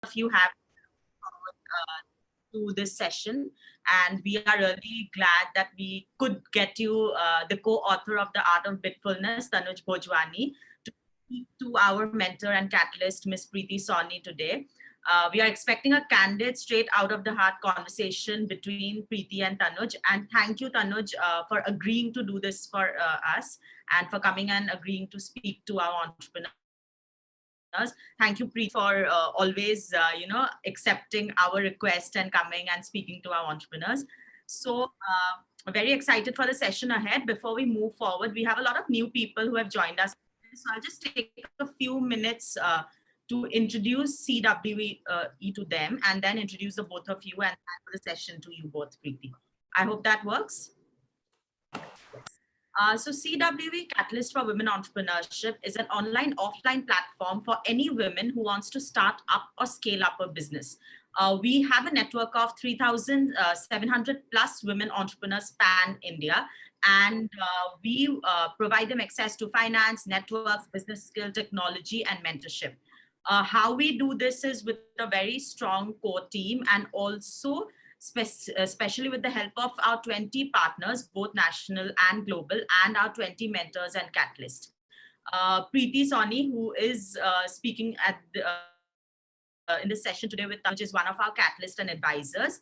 of you have to this session, and we are really glad that we could get you, the co-author of The Art of Bitfulness, Tanuj Bhojwani, to speak to our mentor and catalyst, Miss Preeti Sawhney, today. We are expecting a candid, straight out of the heart conversation between Preeti and Tanuj. And thank you, Tanuj, for agreeing to do this for us and for coming and agreeing to speak to our entrepreneurs. Thank you, Preeti, for always, accepting our request and coming and speaking to our entrepreneurs. So, very excited for the session ahead. Before we move forward, we have a lot of new people who have joined us. So I'll just take a few minutes to introduce CWE to them, and then introduce the both of you and for the session to you both, Preeti. I hope that works. So CWE Catalyst for Women Entrepreneurship is an online offline platform for any women who wants to start up or scale up a business. We have a network of 3,700 plus women entrepreneurs pan India, and we provide them access to finance, networks, business skill, technology, and mentorship. How we do this is with a very strong core team, and also especially with the help of our 20 partners, both national and global, and our 20 mentors and catalysts. Preeti Sawhney, who is speaking in this session today with Tanuj, is one of our catalysts and advisors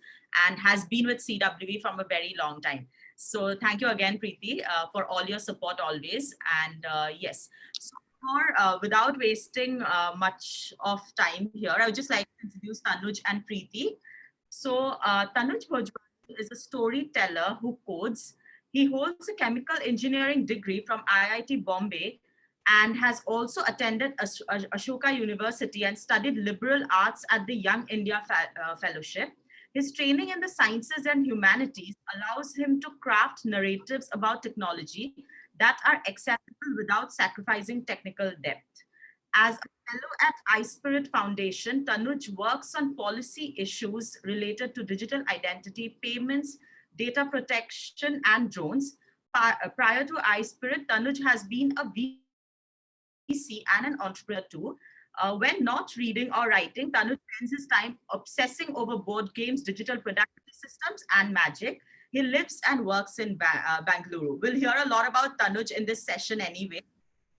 and has been with CWE from a very long time. So thank you again, Preeti, for all your support always. And yes, so without wasting much of time here, I would just like to introduce Tanuj and Preeti. So Tanuj Bhojwani is a storyteller who codes. He holds a chemical engineering degree from IIT Bombay and has also attended Ashoka University and studied liberal arts at the Young India Fellowship. His training in the sciences and humanities allows him to craft narratives about technology that are accessible without sacrificing technical depth. As a fellow at iSpirit Foundation, Tanuj works on policy issues related to digital identity, payments, data protection, and drones. Prior to iSpirit, Tanuj has been a VC and an entrepreneur too. When not reading or writing, Tanuj spends his time obsessing over board games, digital productivity systems, and magic. He lives and works in Bangalore. We'll hear a lot about Tanuj in this session anyway.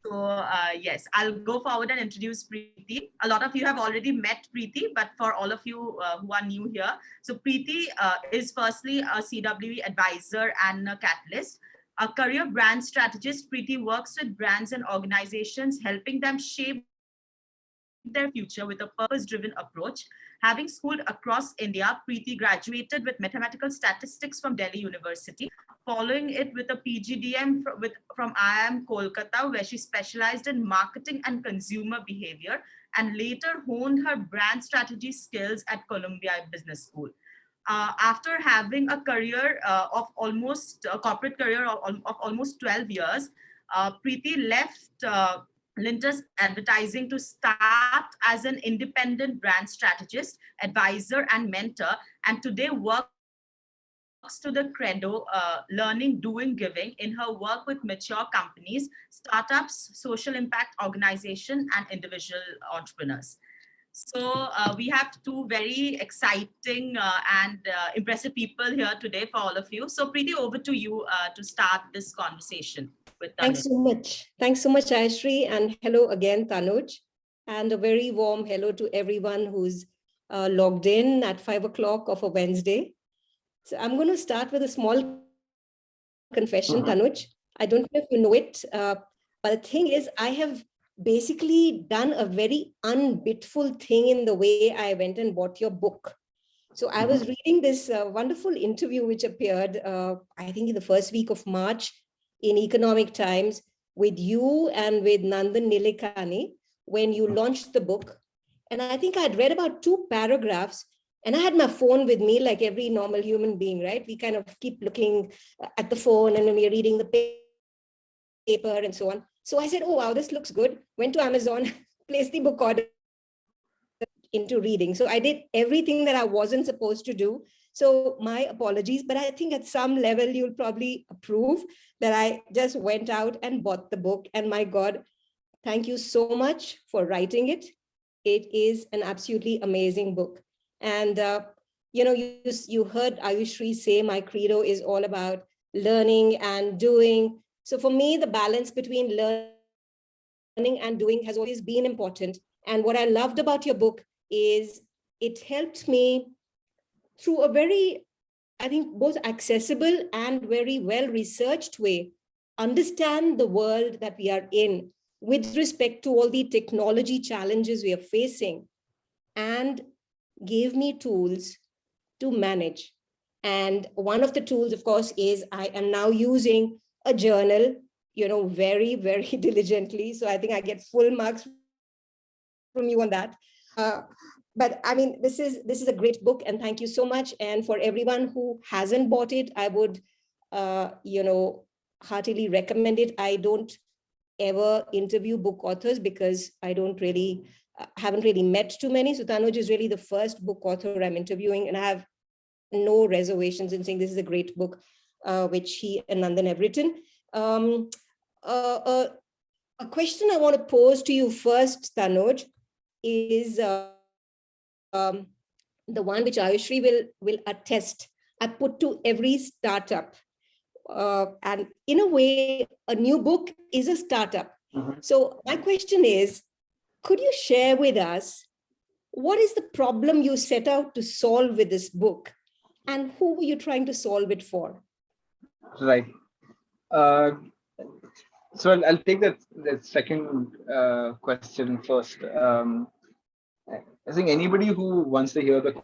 So yes, I'll go forward and introduce Preeti. A lot of you have already met Preeti, but for all of you who are new here, so Preeti is firstly a CWE advisor and a catalyst. A career brand strategist, Preeti works with brands and organizations, helping them shape their future with a purpose-driven approach. Having schooled across India, Preeti graduated with mathematical statistics from Delhi University, following it with a PGDM from IIM Kolkata, where she specialized in marketing and consumer behavior, and later honed her brand strategy skills at Columbia Business School. After having a career of almost a corporate career of almost 12 years, Preeti left Lintus Advertising to start as an independent brand strategist, advisor, and mentor, and today works to the credo, learning, doing, giving in her work with mature companies, startups, social impact organization, and individual entrepreneurs. So we have two very exciting and impressive people here today for all of you. So Preeti, over to you to start this conversation with Tanuj. Thanks so much. Thanks so much, Ayashri. And hello again, Tanuj. And a very warm hello to everyone who's logged in at 5 o'clock of a Wednesday. So I'm going to start with a small confession, Tanuj. I don't know if you know it, but the thing is, I have basically done a very unbitful thing in the way I went and bought your book. So I was reading this wonderful interview which appeared, I think in the first week of March in Economic Times with you and with Nandan Nilekani when you launched the book. And I think I had read about 2 paragraphs and I had my phone with me like every normal human being, right? We kind of keep looking at the phone and then we're reading the paper and so on. So I said, oh, wow, this looks good. Went to Amazon, placed the book order into reading. So I did everything that I wasn't supposed to do. So my apologies, but I think at some level you'll probably approve that I just went out and bought the book. And my God, thank you so much for writing it. it is an absolutely amazing book. And you heard Ayushri say my credo is all about learning and doing. So for me, the balance between learning and doing has always been important. And what I loved about your book is it helped me through a very, I think, both accessible and very well researched way, understand the world that we are in with respect to all the technology challenges we are facing, and gave me tools to manage. And one of the tools, of course, is I am now using a journal, very, very diligently. So I think I get full marks from you on that. But I mean, this is a great book, and thank you so much. And for everyone who hasn't bought it, I would, heartily recommend it. I don't ever interview book authors because I don't really haven't really met too many. So Tanuj is really the first book author I'm interviewing, and I have no reservations in saying this is a great book, which he and Nandan have written. Um, uh, uh, a question I want to pose to you first, Tanuj, is the one which Ayushri will attest. I put to every startup. And in a way, a new book is a startup. So my question is, could you share with us what is the problem you set out to solve with this book, and who were you trying to solve it for? Right. Uh, so I'll take that second question first. I think anybody who, once they hear the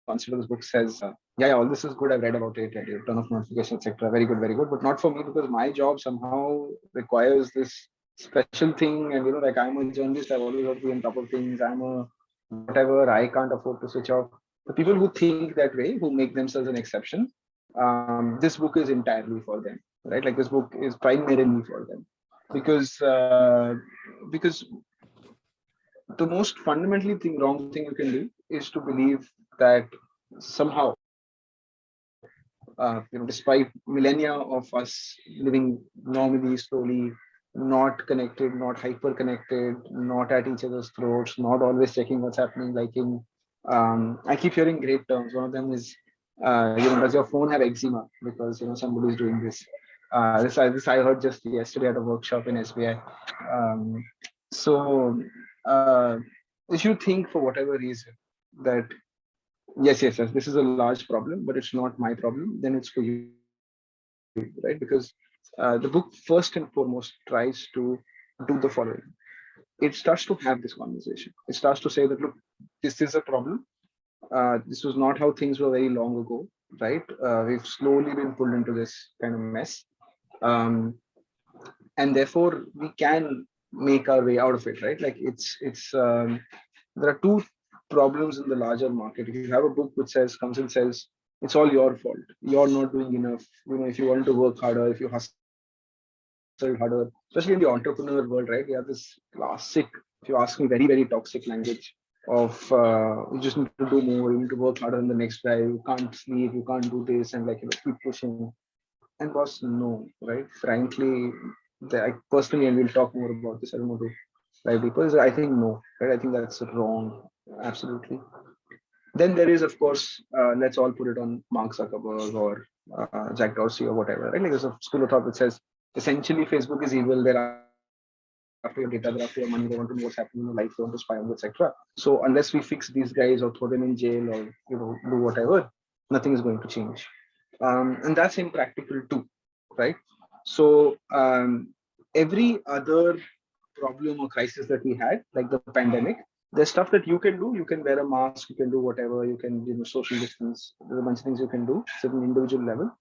concept of this book, says, yeah, all this is good. I've read about it. I did a ton of notifications, etc. Very good, very good. But not for me, because my job somehow requires this special thing. And like, I'm a journalist. I've always got to be on top of things. I'm a whatever. I can't afford to switch off. The people who think that way, who make themselves an exception, this book is entirely for them, right? Like, this book is primarily for them, because the most fundamentally wrong thing you can do is to believe that somehow, despite millennia of us living normally, slowly, not connected, not hyper connected, not at each other's throats, not always checking what's happening, liking. I keep hearing great terms. One of them is, does your phone have eczema? Because somebody is doing this. This I heard just yesterday at a workshop in SBI. Um, so uh, if you think for whatever reason that yes, this is a large problem, but it's not my problem, then it's for you, right? Because the book first and foremost tries to do the following. It starts to have this conversation. It starts to say that, look, this is a problem. This was not how things were very long ago, right? We've slowly been pulled into this kind of mess. Um, and therefore we can make our way out of it, right? Like, there are two problems in the larger market. If you have a book which comes and says it's all your fault, you're not doing enough, if you want to work harder, if you hustle harder, especially in the entrepreneur world, right? We have this classic, if you ask me, very, very toxic language of you just need to do more, you need to work harder than the next guy, you can't sleep, you can't do this, and keep pushing. And boss, no, right? Frankly, I personally, and we'll talk more about this, I don't want to dive deeper, I think no, right? I think that's wrong, absolutely. Then there is, of course, let's all put it on Mark Zuckerberg or Jack Dorsey or whatever, right? Like, there's a school of thought that says essentially Facebook is evil, they're after your data, they're after your money, they want to know what's happening in your life, they want to spy on you, etc. So unless we fix these guys or throw them in jail or do whatever, nothing is going to change. And that's impractical too, right? So every other problem or crisis that we had, like the pandemic, there's stuff that you can do. You can wear a mask, you can do whatever, you can social distance. There's a bunch of things you can do at an individual level,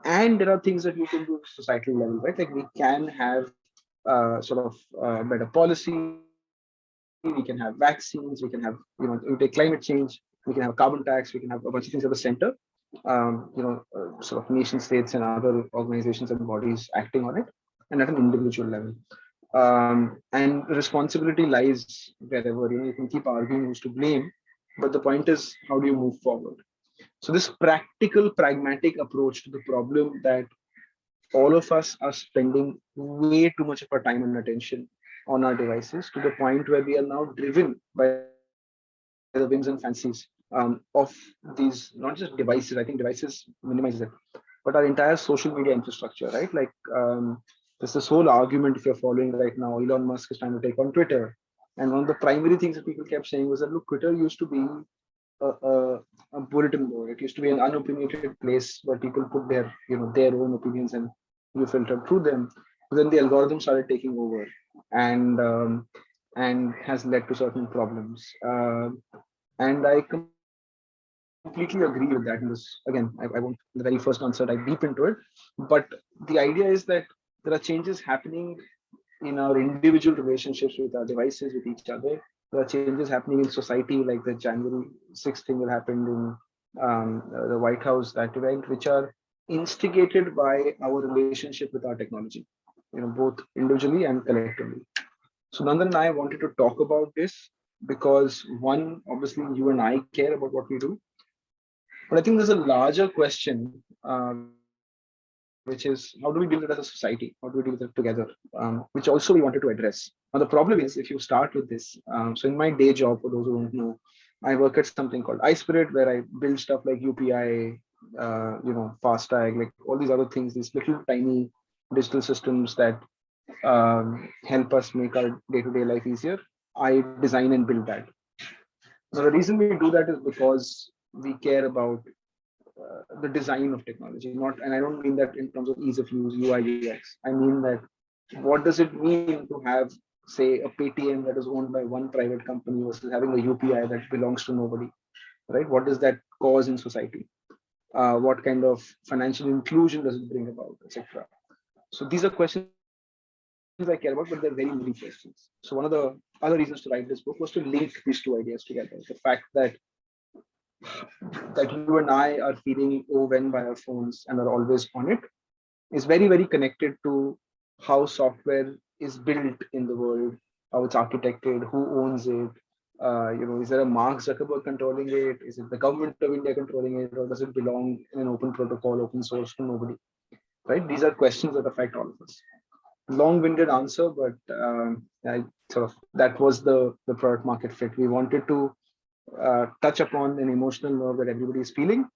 and there are things that you can do at societal level, right? Like, we can have better policy, we can have vaccines, we can have you take climate change, we can have carbon tax, we can have a bunch of things at the center. Nation states and other organizations and bodies acting on it, and at an individual level. And responsibility lies wherever. You can keep arguing who's to blame, but the point is, how do you move forward? So this practical, pragmatic approach to the problem that all of us are spending way too much of our time and attention on our devices to the point where we are now driven by the whims and fancies of these, not just devices. I think devices minimizes it, but our entire social media infrastructure, right? Like, there's this whole argument, if you're following right now, Elon Musk is trying to take on Twitter. And one of the primary things that people kept saying was that, look, Twitter used to be a bulletin board. It used to be an unopinionated place where people put their own opinions and you filter through them. But then the algorithm started taking over, and has led to certain problems. And I completely agree with that. And this, again, I won't, the very first answer dive deep into it, but the idea is that there are changes happening in our individual relationships with our devices, with each other. There are changes happening in society, like the January 6th thing that happened in the White House, that event, which are instigated by our relationship with our technology, both individually and collectively. So Nandan and I wanted to talk about this because, one, obviously you and I care about what we do, but I think there's a larger question, which is how do we deal with it as a society? How do we deal with it together? Which also we wanted to address. Now, the problem is, if you start with this, so in my day job, for those who don't know, I work at something called iSpirit, where I build stuff like UPI, FastTag, like all these other things, these little tiny digital systems that help us make our day-to-day life easier. I design and build that. So the reason we do that is because we care about the design of technology, not, and I don't mean that in terms of ease of use, UI, UX. I mean that what does it mean to have, say, a Paytm that is owned by one private company versus having a UPI that belongs to nobody, right? What does that cause in society? What kind of financial inclusion does it bring about, etc.? So these are questions I care about, but they're very many questions. So one of the other reasons to write this book was to link these two ideas together. The fact that you and I are feeling overwhelmed by our phones and are always on it is very, very connected to how software is built in the world, how it's architected, who owns it. Is there a Mark Zuckerberg controlling it? Is it the government of India controlling it, or does it belong in an open protocol, open source to nobody? Right? These are questions that affect all of us. Long-winded answer, but I sort of, that was the product market fit. We wanted to touch upon an emotional nerve that everybody is feeling,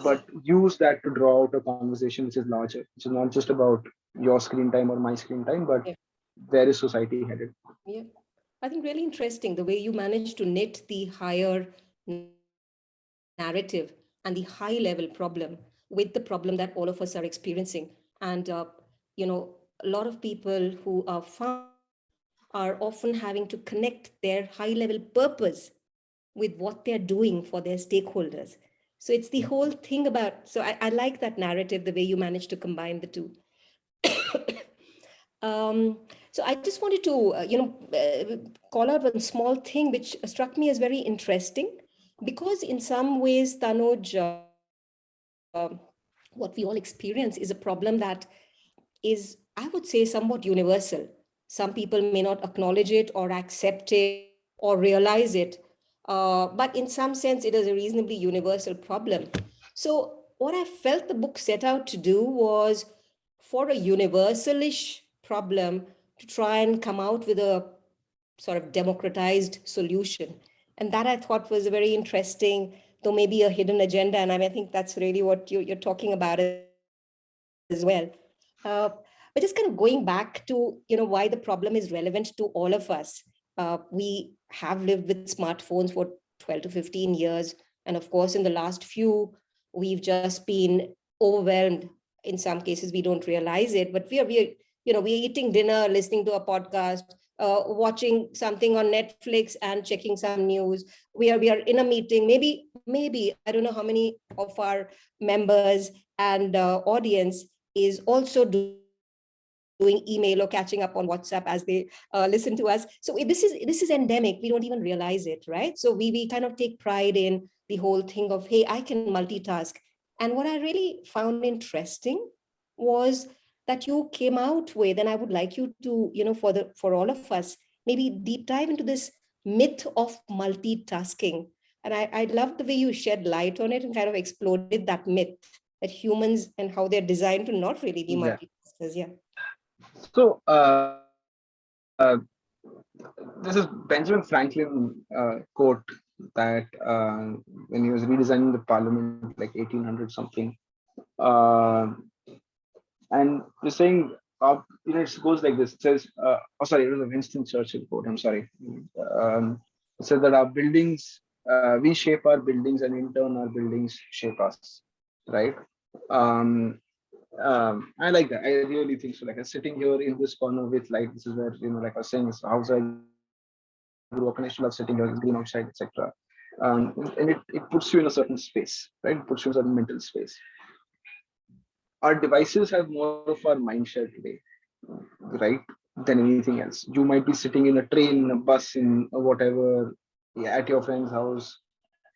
but use that to draw out a conversation which is larger, which is not just about your screen time or my screen time, but Yeah. where is society headed? Yeah. I think really interesting the way you managed to knit the higher narrative and the high level problem with the problem that all of us are experiencing. And, a lot of people who are founders are often having to connect their high level purpose with what they're doing for their stakeholders. So it's the whole thing about, so I like that narrative, the way you managed to combine the two. So I just wanted to, call out one small thing which struck me as very interesting, because in some ways, Tanuj, what we all experience is a problem that is, I would say, somewhat universal. Some people may not acknowledge it or accept it or realize it, but in some sense, it is a reasonably universal problem. So, what I felt the book set out to do was for a universalish problem to try and come out with a sort of democratized solution. And that I thought was a very interesting, though maybe a hidden agenda. And I think that's really what you're talking about as well. But just kind of going back to, why the problem is relevant to all of us. We have lived with smartphones for 12 to 15 years. And of course, in the last few, we've just been overwhelmed. In some cases, we don't realize it, but we're eating dinner, listening to a podcast, watching something on Netflix and checking some news. We are in a meeting. Maybe I don't know how many of our members and audience is also doing email or catching up on WhatsApp as they listen to us. So this is endemic. We don't even realize it, right? So we kind of take pride in the whole thing of, hey, I can multitask. And what I really found interesting was that you came out with, and I would like you to, for all of us, maybe deep dive into this myth of multitasking. And I love the way you shed light on it and kind of exploded that myth that humans and how they're designed to not really be Yeah. multitaskers. Yeah. So this is Benjamin Franklin quote that when he was redesigning the parliament like 1800 something, uh, and he's saying, it goes like this. It says, oh, sorry, it was a Winston Churchill quote. I'm sorry. It says that our buildings, we shape our buildings, and in turn, our buildings shape us. Right. Um, I like that. I really think so. Like I'm sitting here in this corner with light. This is where, like I was saying, this house I grew up in. I used to love sitting here. It's green outside, etc. And it puts you in a certain space, right? It puts you in a certain mental space. Our devices have more of our mind share today, right? Than anything else. You might be sitting in a train, in a bus, in a whatever, yeah, at your friend's house,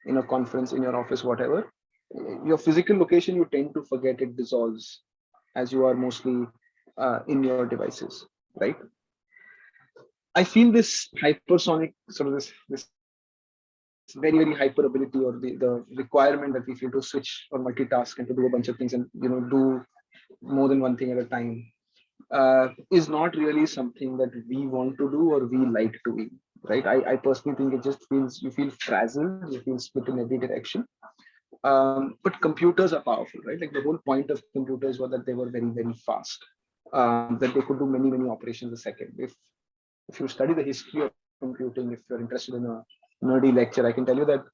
in a conference, in your office, whatever. Your physical location, you tend to forget, it dissolves as you are mostly in your devices, right? I feel this hypersonic sort of this very hyper ability, or the requirement that we feel to switch or multitask and to do a bunch of things, and do more than one thing at a time, is not really something that we want to do or we like doing, right? I personally think it just feels, you feel frazzled, you feel split in every direction. But computers are powerful, right? Like the whole point of computers was that they were very, very fast, that they could do many, many operations a second. If you study the history of computing, if you're interested in a nerdy lecture, I can tell you that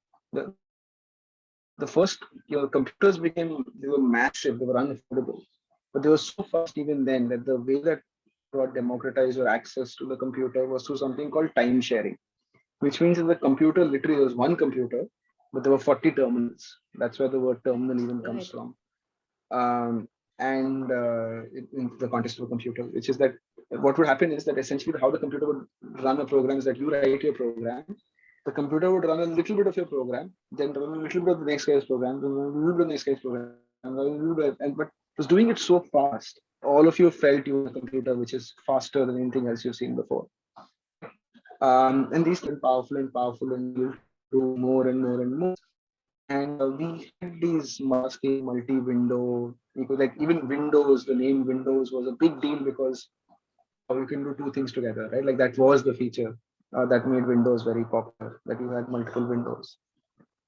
the first computers they were massive, they were unaffordable, but they were so fast even then that the way that got democratized or access to the computer was through something called time sharing, which means that the computer literally was one computer, but there were 40 terminals. That's where the word terminal even comes from. Right. Um, and in the context of a computer, which is that what would happen is that essentially how the computer would run a program is that you write your program, the computer would run a little bit of your program, then run a little bit of the next guy's program, then run a little bit of the next guy's program, but it was doing it so fast. All of you felt you were a computer, which is faster than anything else you've seen before, right? And these powerful, and able to do more and more and more. And we had these multi-tasking, multi-window, like even Windows, the name Windows was a big deal because you can do two things together, right? Like that was the feature that made Windows very popular, that you had multiple windows.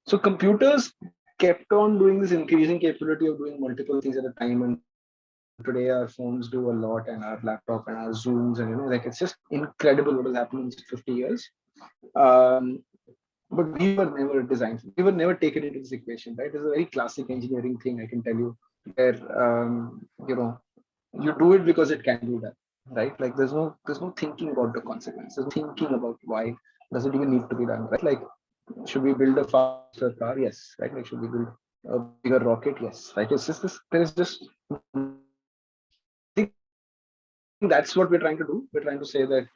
So computers kept on doing this increasing capability of doing multiple things at a time. And today our phones do a lot, and our laptop and our Zooms, and like it's just incredible what has happened in just 50 years. Um, but we were never designed, we were never taken into this equation, right? It's a very classic engineering thing, I can tell you, where you do it because it can be done, right? Like there's no thinking about the consequences, there's no thinking about why does it even need to be done, right? Like, should we build a faster car? Yes, right? Like, should we build a bigger rocket? Yes, right? It's just this, there is just no thinking about it. I think that's what we're trying to do. We're trying to say that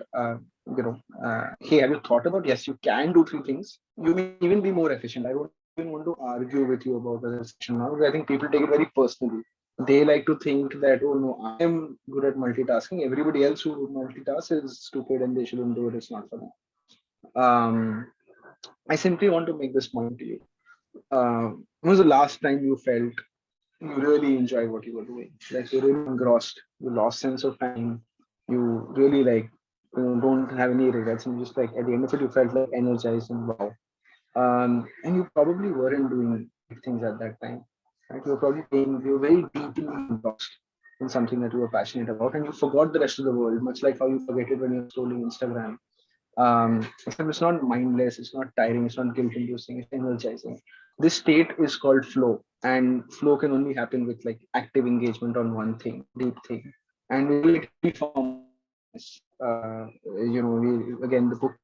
hey, have you thought about, yes, you can do three things, you may even be more efficient. I don't even want to argue with you about whether it's efficient or not, because I think people take it very personally. They like to think that, oh no, I am good at multitasking, everybody else who multitask is stupid and they shouldn't do it, it's not for them. um, I simply want to make this point to you. When was the last time you felt you really enjoyed what you were doing? Like you're really engrossed, you lost sense of time, you really like, don't have any regrets, and just like at the end of it, you felt like energized and wow. And you probably weren't doing big things at that time, right? You were probably playing, you were very deeply engrossed in something that you were passionate about, and you forgot the rest of the world, much like how you forget it when you're scrolling Instagram. Except it's not mindless, it's not tiring, it's not guilt inducing, it's energizing. This state is called flow, and flow can only happen with like active engagement on one thing, deep thing. And we like three forms of mindfulness. Again, the book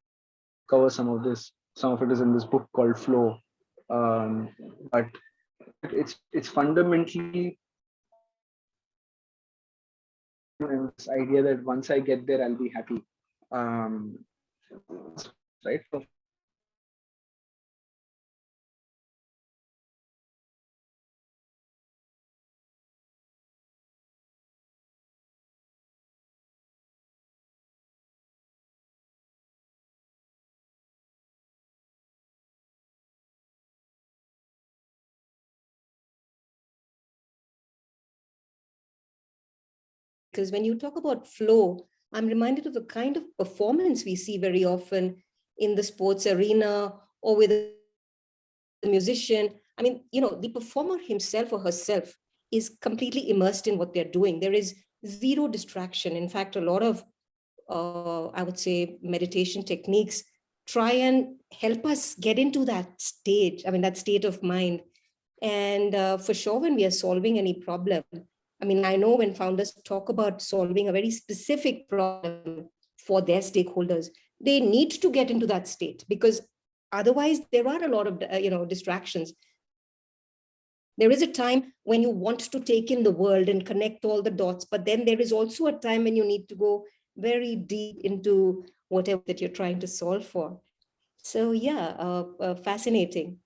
covers some of this. Some of it is in this book called Flow. But it's fundamentally and this idea that once I get there, I'll be happy. Um, right? So Because when you talk about flow, I'm reminded of the kind of performance we see very often in the sports arena or with a musician. I mean, the performer himself or herself is completely immersed in what they're doing. There is zero distraction. In fact, a lot of, I would say, meditation techniques try and help us get into that stage, I mean, that state of mind. And for sure, when we are solving any problem, I mean, I know when founders talk about solving a very specific problem for their stakeholders, they need to get into that state, because otherwise there are a lot of distractions. There is a time when you want to take in the world and connect all the dots, but then there is also a time when you need to go very deep into whatever it is that you're trying to solve for. So yeah, fascinating.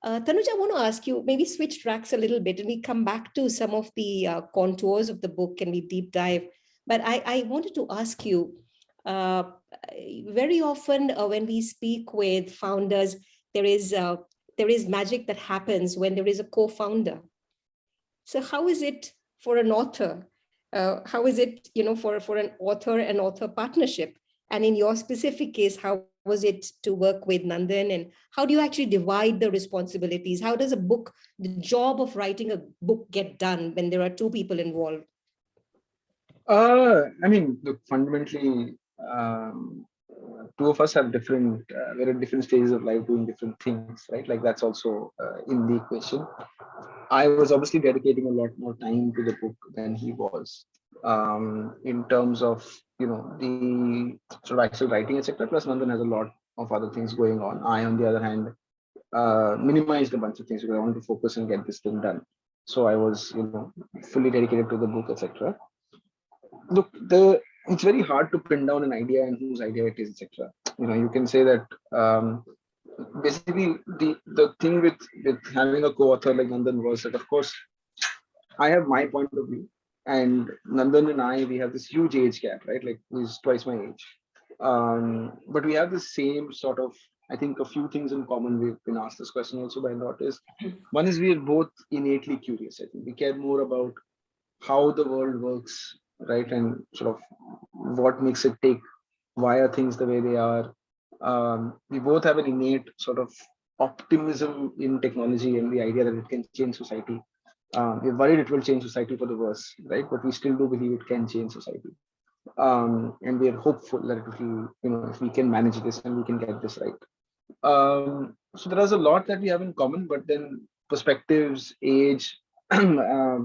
Tanuj, I want to ask you, maybe switch tracks a little bit and we come back to some of the contours of the book and we deep dive. But I wanted to ask you, uh, very often when we speak with founders, there is uh, there is magic that happens when there is a co-founder. So how is it for an author? How is it, for an author and author partnership? And in your specific case, how was it to work with Nandan? And how do you actually divide the responsibilities? How does the job of writing a book get done when there are two people involved? I mean, look, fundamentally, two of us have different, we're at different stages of life doing different things, right? Like that's also in the equation. I was obviously dedicating a lot more time to the book than he was, in terms of, the sort of actual writing, etc. Plus, Nandan has a lot of other things going on. I, on the other hand, minimized a bunch of things because I wanted to focus and get this thing done. So I was, fully dedicated to the book, etc. Look, it's very hard to pin down an idea and whose idea it is, etc. You can say that, basically the thing with having a co-author like Nandan was that, of course, I have my point of view, and Nandan and we have this huge age gap, right? Like he's twice my age, but we have the same sort of. I think a few things in common. We've been asked this question also by a lot. Is one is we are both innately curious. I think we care more about how the world works, right, and sort of what makes it tick, why are things the way they are. We both have an innate sort of optimism in technology and the idea that it can change society. We're worried it will change society for the worse, right? But we still do believe it can change society. And we are hopeful that it will, if we can manage this and we can get this right. So there is a lot that we have in common, but then perspectives, age,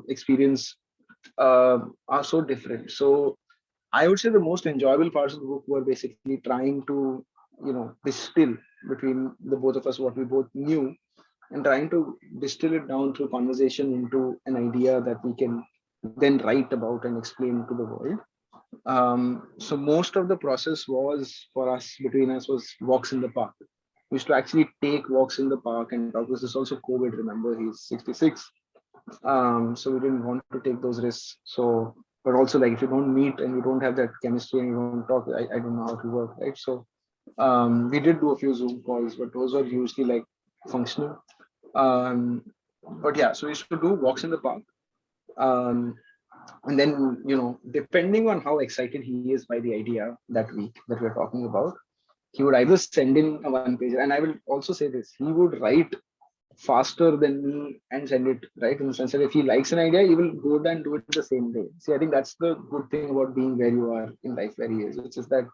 experience are so different. So I would say the most enjoyable parts of the book were basically trying to, distill between the both of us what we both knew and trying to distill it down through conversation into an idea that we can then write about and explain to the world. So most of the process was for us between us was walks in the park. We used to actually take walks in the park and talk. This is also COVID. Remember, he's 66. So we didn't want to take those risks. So, but also like if you don't meet and you don't have that chemistry and you don't talk, I don't know how to work, right? So we did do a few Zoom calls, but those were usually like functional. Um, but yeah, so we used to do walks in the park. Um, and then, depending on how excited he is by the idea that week that we're talking about, he would either send in a one pager, and I will also say this, he would write faster than me and send it, right, in the sense that if he likes an idea, he will go and do it the same day. See, I think that's the good thing about being where you are in life, where he is. It's just that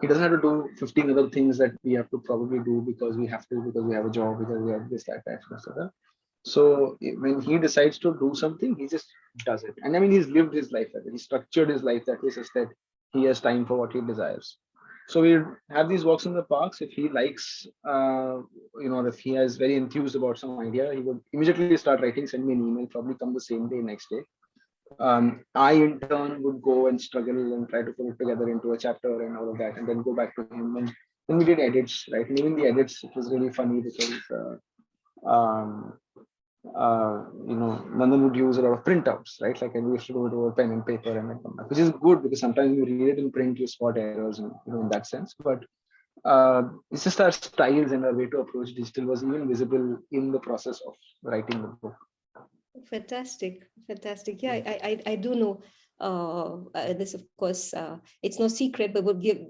he doesn't have to do 15 other things that we have to probably do because we have to, because we have a job, because we have this, that, etc. So when he decides to do something, he just does it. And I mean, he's lived his life that way. He structured his life that way, such that he has time for what he desires. So we have these walks in the parks. If he likes, if he is very enthused about some idea, he would immediately start writing, send me an email, probably come the same day, next day. I in turn would go and struggle and try to put it together into a chapter and all of that, and then go back to him. And then we did edits, right? And even the edits, it was really funny because Nandan would use a lot of printouts, right? Like, and we used to do it over pen and paper and come back, which is good because sometimes you read it in print, you spot errors, and in that sense. But it's just our styles and our way to approach digital was even visible in the process of writing the book. Fantastic, fantastic. Yeah, I do know This, of course, it's no secret, but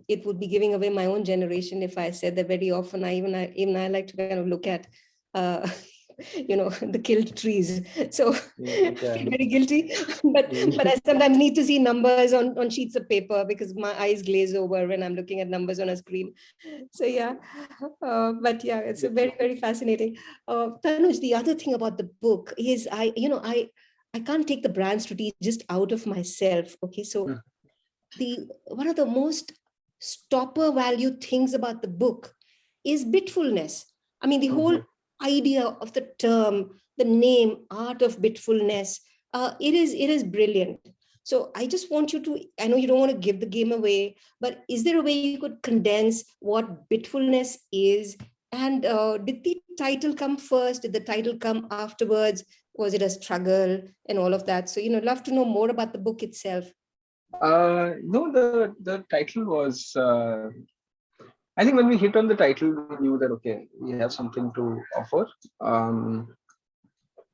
it would be giving away my own generation if I said that very often. Even I like to kind of look at, the killed trees. So I feel very guilty, but I sometimes need to see numbers on sheets of paper because my eyes glaze over when I'm looking at numbers on a screen. So yeah, but yeah, it's a very, very fascinating. Tanuj, the other thing about the book is I can't take the brand strategy just out of myself. Okay, so the one of the most stopper value things about the book is bitfulness. I mean, the whole idea of the term, the name, art of bitfulness, it is brilliant. So I just want you to, I know you don't want to give the game away, but is there a way you could condense what bitfulness is? And did the title come first? Did the title come afterwards? Was it a struggle and all of that? So, love to know more about the book itself. No, the title was. I think when we hit on the title, we knew that okay, we have something to offer. Um,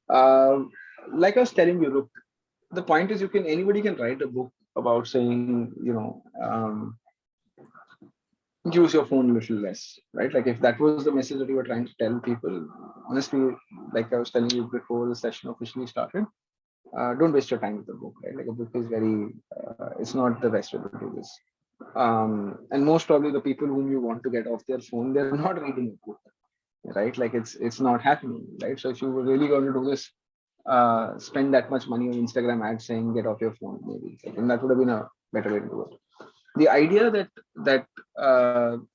uh, like I was telling you, look, the point is, anybody can write a book about saying, use your phone a little less, right? Like if that was the message that you were trying to tell people, honestly, like I was telling you before the session officially started, don't waste your time with the book, right? Like a book is it's not the best way to do this. And most probably the people whom you want to get off their phone, they're not reading a book, right? Like it's not happening, right? So if you were really going to do this, spend that much money on Instagram ads saying get off your phone, maybe, and that would have been a better way to do it. The idea that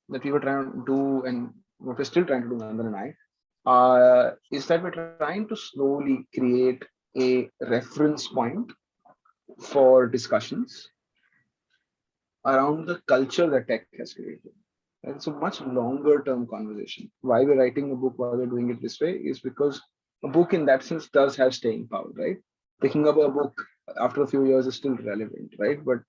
we were trying to do, and what we're still trying to do, Nandan and I, is that we're trying to slowly create a reference point for discussions around the culture that tech has created. And it's a much longer term conversation. Why we're writing a book, why we're doing it this way, is because a book in that sense does have staying power, right? Picking up a book after a few years is still relevant, right? But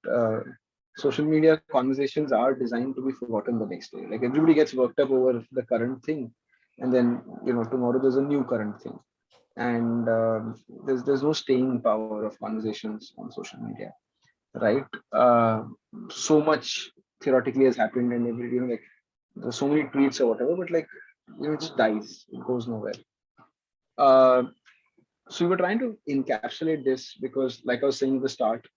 social media conversations are designed to be forgotten the next day. Like everybody gets worked up over the current thing, and then tomorrow there's a new current thing, and there's no staying power of conversations on social media, right? So much theoretically has happened, and every like there's so many tweets or whatever, but like it just dies, it goes nowhere. Uh, so we were trying to encapsulate this because, like I was saying at the start,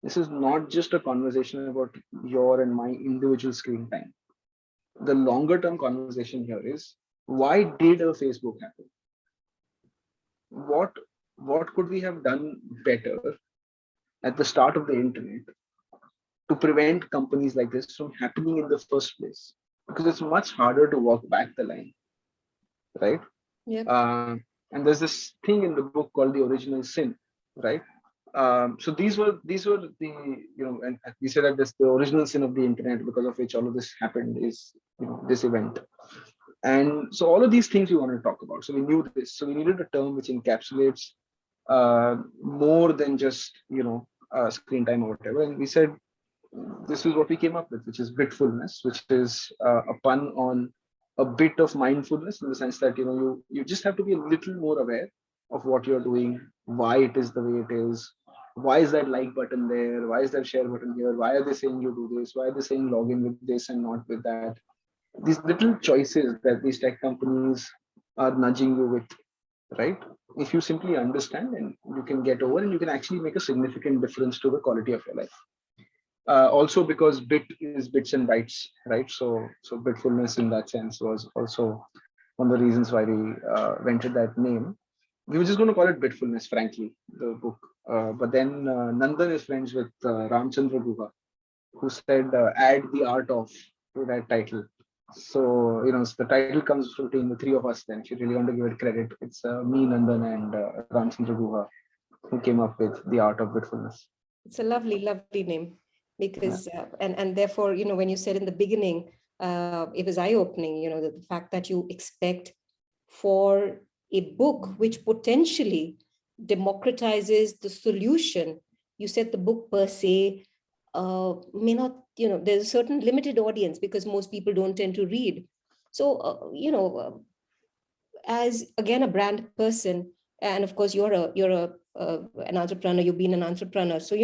this is not just a conversation about your and my individual screen time. The longer term conversation here is, why did a Facebook happen? What could we have done better at the start of the internet to prevent companies like this from happening in the first place? Because it's much harder to walk back the line, right? Yep. And there's this thing in the book called the original sin, right? So these were the and we said that this the original sin of the internet, because of which all of this happened, is this event. And so all of these things we want to talk about. So we knew this. So we needed a term which encapsulates more than just screen time or whatever. And we said this is what we came up with, which is bitfulness, which is a pun on a bit of mindfulness, in the sense that you just have to be a little more aware of what you're doing, why it is the way it is, why is that like button there, why is that share button here, why are they saying you do this, why are they saying log in with this and not with that. These little choices that these tech companies are nudging you with, right? If you simply understand, and you can get over, and you can actually make a significant difference to the quality of your life. Also because bit is bits and bytes, right? So bitfulness in that sense was also one of the reasons why we went with that name. We were just going to call it bitfulness, frankly, the book. But then Nandan is friends with Ramchandra Guha, who said add the art of to that title. So the title comes between the three of us. Then, if you really want to give it credit, it's me, Nandan, and Ramchandra Guha, who came up with the art of bitfulness. It's a lovely, lovely name, because and therefore, when you said in the beginning, it was eye-opening, the fact that you expect for a book which potentially democratizes the solution. You said the book per se may not, there's a certain limited audience because most people don't tend to read. So, as again a brand person, and of course you're a an entrepreneur, you've been an entrepreneur. So,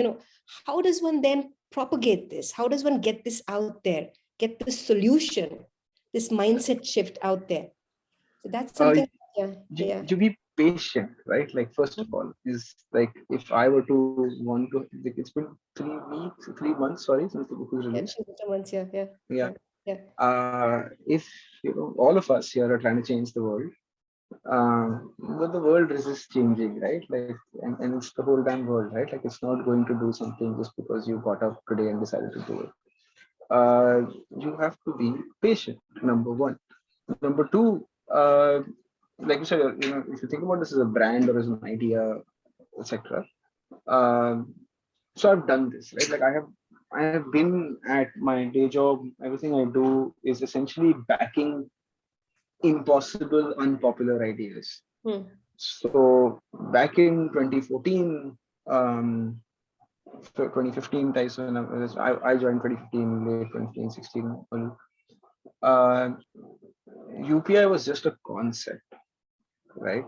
how does one then propagate this? How does one get this out there, get this solution, this mindset shift out there? So that's something, yeah. To be patient, right? Like, first of all, is like, if I were to want to, like, it's been 3 weeks, 3 months, sorry, since the book was Yeah, released. 2 months, yeah. Yeah. Yeah. If all of us here are trying to change the world, but the world resists changing, right? Like, and it's the whole damn world, right? Like, it's not going to do something just because you got up today and decided to do it. You have to be patient, number one. Number two, like you said, if you think about this as a brand or as an idea, etc. So I've done this, right? Like, I have been at my day job. Everything I do is essentially backing impossible, unpopular ideas. So back in 2014, 2015 types, when I joined 2015, late 2015, 16. Uh, UPI was just a concept, right?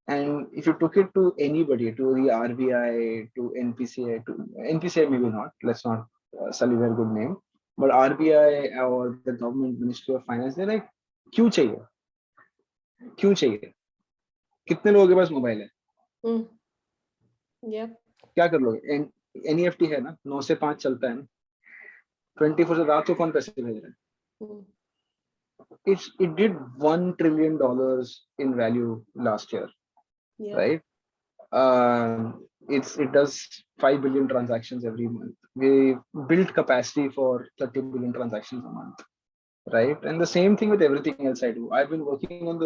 And if you took it to anybody, to the RBI, to NPCI maybe not, let's not sully their good name, but RBI or the government Ministry of Finance, they're like, क्यों चाहिए? क्यों चाहिए? कितने लोगों के पास mobile है? क्या कर लोगे? NEFT है ना, 9 से 5 चलता है ना, 24 से रात को कौन पैसे भेज रहा है? It did $1 trillion in value last year, right? It does 5 billion transactions every month. We built capacity for 30 billion transactions a month, right? And the same thing with everything else I do. I've been working on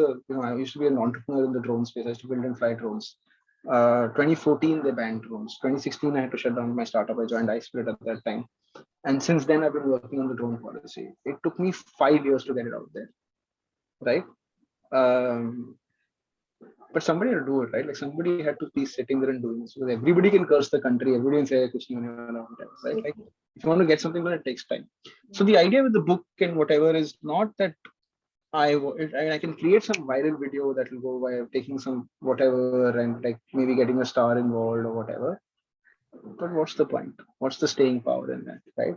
I used to be an entrepreneur in the drone space. I used to build and fly drones. 2014 they banned drones. 2016 I had to shut down my startup. I joined iSplit at that time, and since then I've been working on the drone policy. It took me 5 years to get it out there, right? But somebody had to do it, right? Like, somebody had to be sitting there and doing this, because everybody can curse the country, everybody can say kuch nahi hone wala, right? Like, if you want to get something done, it takes time. So the idea with the book and whatever is not that I can create some viral video that will go by taking some whatever and like maybe getting a star involved or whatever. But what's the point? What's the staying power in that, right?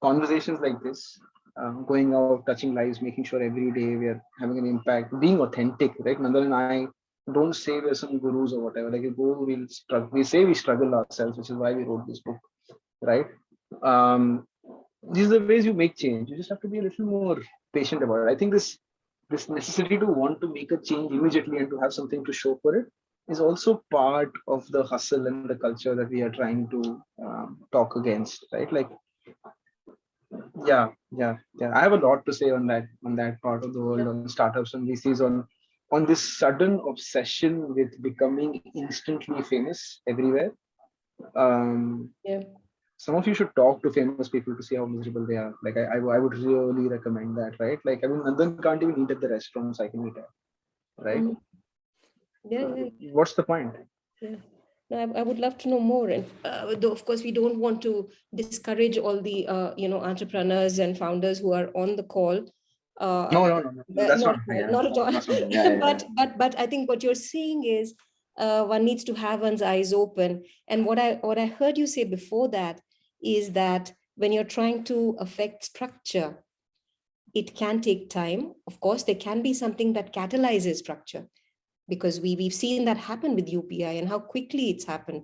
Conversations like this, going out, touching lives, making sure every day we are having an impact, being authentic, right? Nandan and I don't say we're some gurus or whatever. Like, we say we struggle ourselves, which is why we wrote this book, right? These are the ways you make change. You just have to be a little more patient about it. I think this necessity to want to make a change immediately and to have something to show for it is also part of the hustle and the culture that we are trying to talk against, right? Like, yeah. I have a lot to say on that part of the world, on startups and VCs, on this sudden obsession with becoming instantly famous everywhere. Some of you should talk to famous people to see how miserable they are. Like, I would really recommend that, right? Like, I mean, Nandan can't even eat at the restaurants I can eat at, right? What's the point? No, I would love to know more. And though, of course, we don't want to discourage all the entrepreneurs and founders who are on the call. No. That's not at all. But I think what you're saying is one needs to have one's eyes open. And what I heard you say before that is that when you're trying to affect structure, it can take time. Of course, there can be something that catalyzes structure, because we've seen that happen with UPI and how quickly it's happened.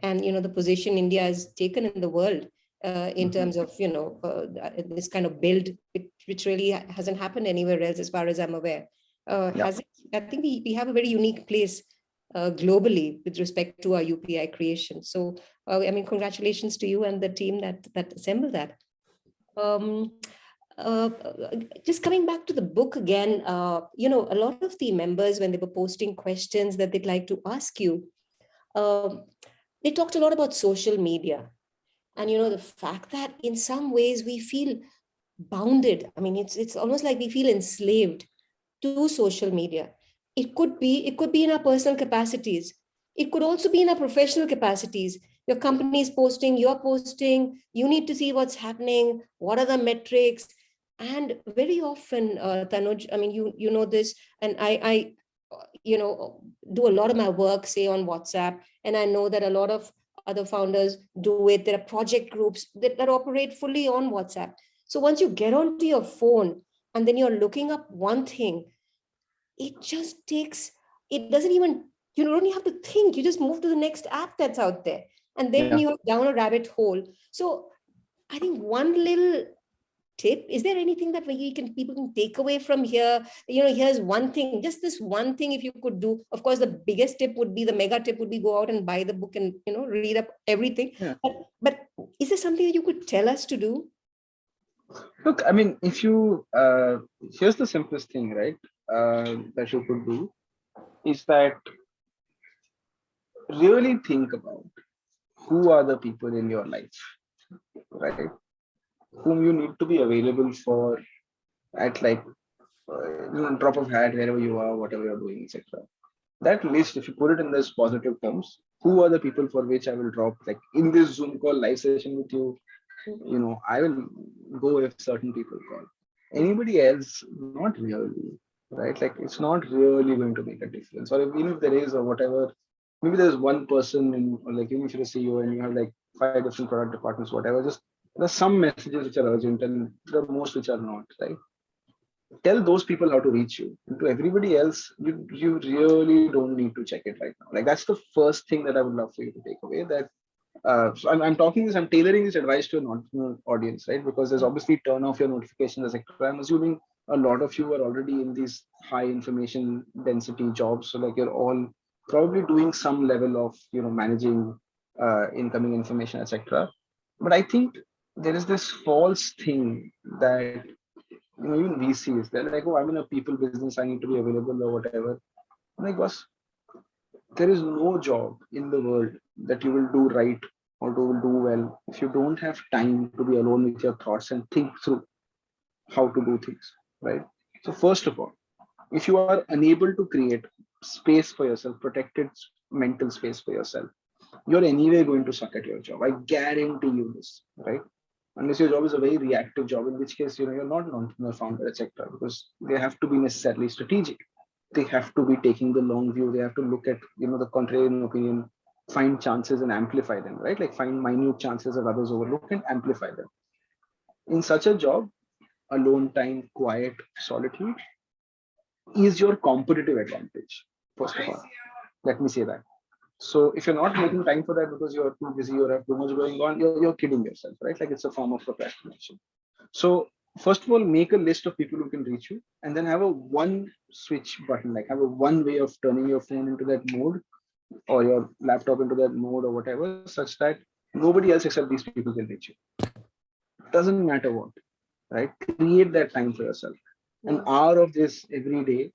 And, the position India has taken in the world in terms of, this kind of build, which really hasn't happened anywhere else, as far as I'm aware. Has it? I think we have a very unique place globally with respect to our UPI creation. So, I mean, congratulations to you and the team that assembled that. Just coming back to the book again, a lot of the members, when they were posting questions that they'd like to ask you, they talked a lot about social media. And, the fact that in some ways we feel bounded. I mean, it's almost like we feel enslaved to social media. It could be in our personal capacities. It could also be in our professional capacities. Your company is posting, you're posting, you need to see what's happening, what are the metrics. And very often, Tanuj, I mean, you know this, and I do a lot of my work, say on WhatsApp, and I know that a lot of other founders do it. There are project groups that operate fully on WhatsApp. So once you get onto your phone and then you're looking up one thing, it just takes, it doesn't even, you don't even have to think, you just move to the next app that's out there, and then Yeah. you're down a rabbit hole. So I think one little tip, is there anything that people can take away from here? Here's one thing, just this one thing, if you could do. Of course, the biggest tip would be, the mega tip would be, go out and buy the book and read up everything. Yeah. But is there something that you could tell us to do? Look, I mean, if you here's the simplest thing, right? That you could do is that really think about who are the people in your life, right? Whom you need to be available for at like drop of hat wherever you are, whatever you're doing, etc. That list, if you put it in this positive terms, who are the people for which I will drop, like in this Zoom call live session with you, I will go if certain people call. Anybody else, not really, right? Like it's not really going to make a difference. Or even if there is, or whatever, maybe there's one person in, or like even if you're a CEO and you have like 5 different product departments, whatever, just there's some messages which are urgent and there are most which are not, right? Tell those people how to reach you. And to everybody else, you really don't need to check it right now. Like that's the first thing that I would love for you to take away. That so I'm tailoring this advice to an entrepreneur audience, right? Because there's obviously turn off your notifications, etc. I'm assuming a lot of you are already in these high information density jobs, so like you're all probably doing some level of managing incoming information, etc. But I think there is this false thing that even VCs, they're like, oh, I'm in a people business, I need to be available or whatever. I'm like, boss, there is no job in the world that you will do right or will do well if you don't have time to be alone with your thoughts and think through how to do things, right? So first of all, if you are unable to create space for yourself, protected mental space for yourself, you're anyway going to suck at your job. I guarantee you this, right? Unless your job is a very reactive job, in which case you're not an entrepreneur, founder, etc. Because they have to be necessarily strategic. They have to be taking the long view. They have to look at the contrarian opinion, find chances and amplify them, right? Like find minute chances that others overlook and amplify them. In such a job, alone time, quiet, solitude is your competitive advantage. First of all, let me say that. So if you're not making time for that because you're too busy or have too much going on, you're kidding yourself, right? Like it's a form of procrastination. So first of all, make a list of people who can reach you, and then have a one switch button, like have a one way of turning your phone into that mode or your laptop into that mode or whatever, such that nobody else except these people can reach you. Doesn't matter what, right? Create that time for yourself. An hour of this every day,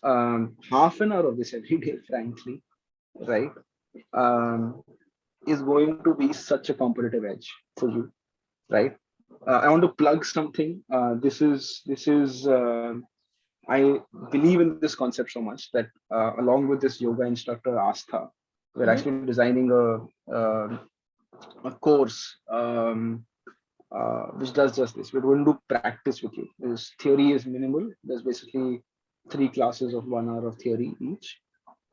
half an hour of this every day, frankly, right? Um, is going to be such a competitive edge for you, right? I want to plug something. I believe in this concept so much that along with this yoga instructor Astha, we're actually designing a course which does just this. We're going to do practice with you. This theory is minimal. There's basically 3 classes of 1 hour of theory each.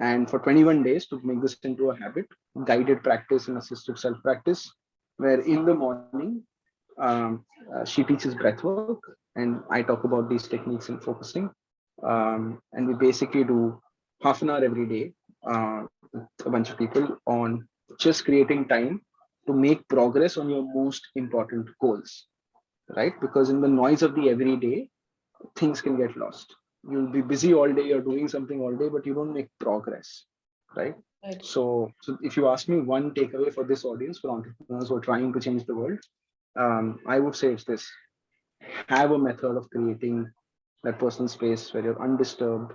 And for 21 days to make this into a habit, guided practice and assisted self practice, where in the morning she teaches breath work and I talk about these techniques in focusing. And we basically do half an hour every day with a bunch of people on just creating time to make progress on your most important goals, right? Because in the noise of the everyday, things can get lost. You'll be busy all day, you're doing something all day, but you don't make progress, right? Right. So if you ask me one takeaway for this audience, for entrepreneurs who are trying to change the world, I would say it's this: have a method of creating that personal space where you're undisturbed,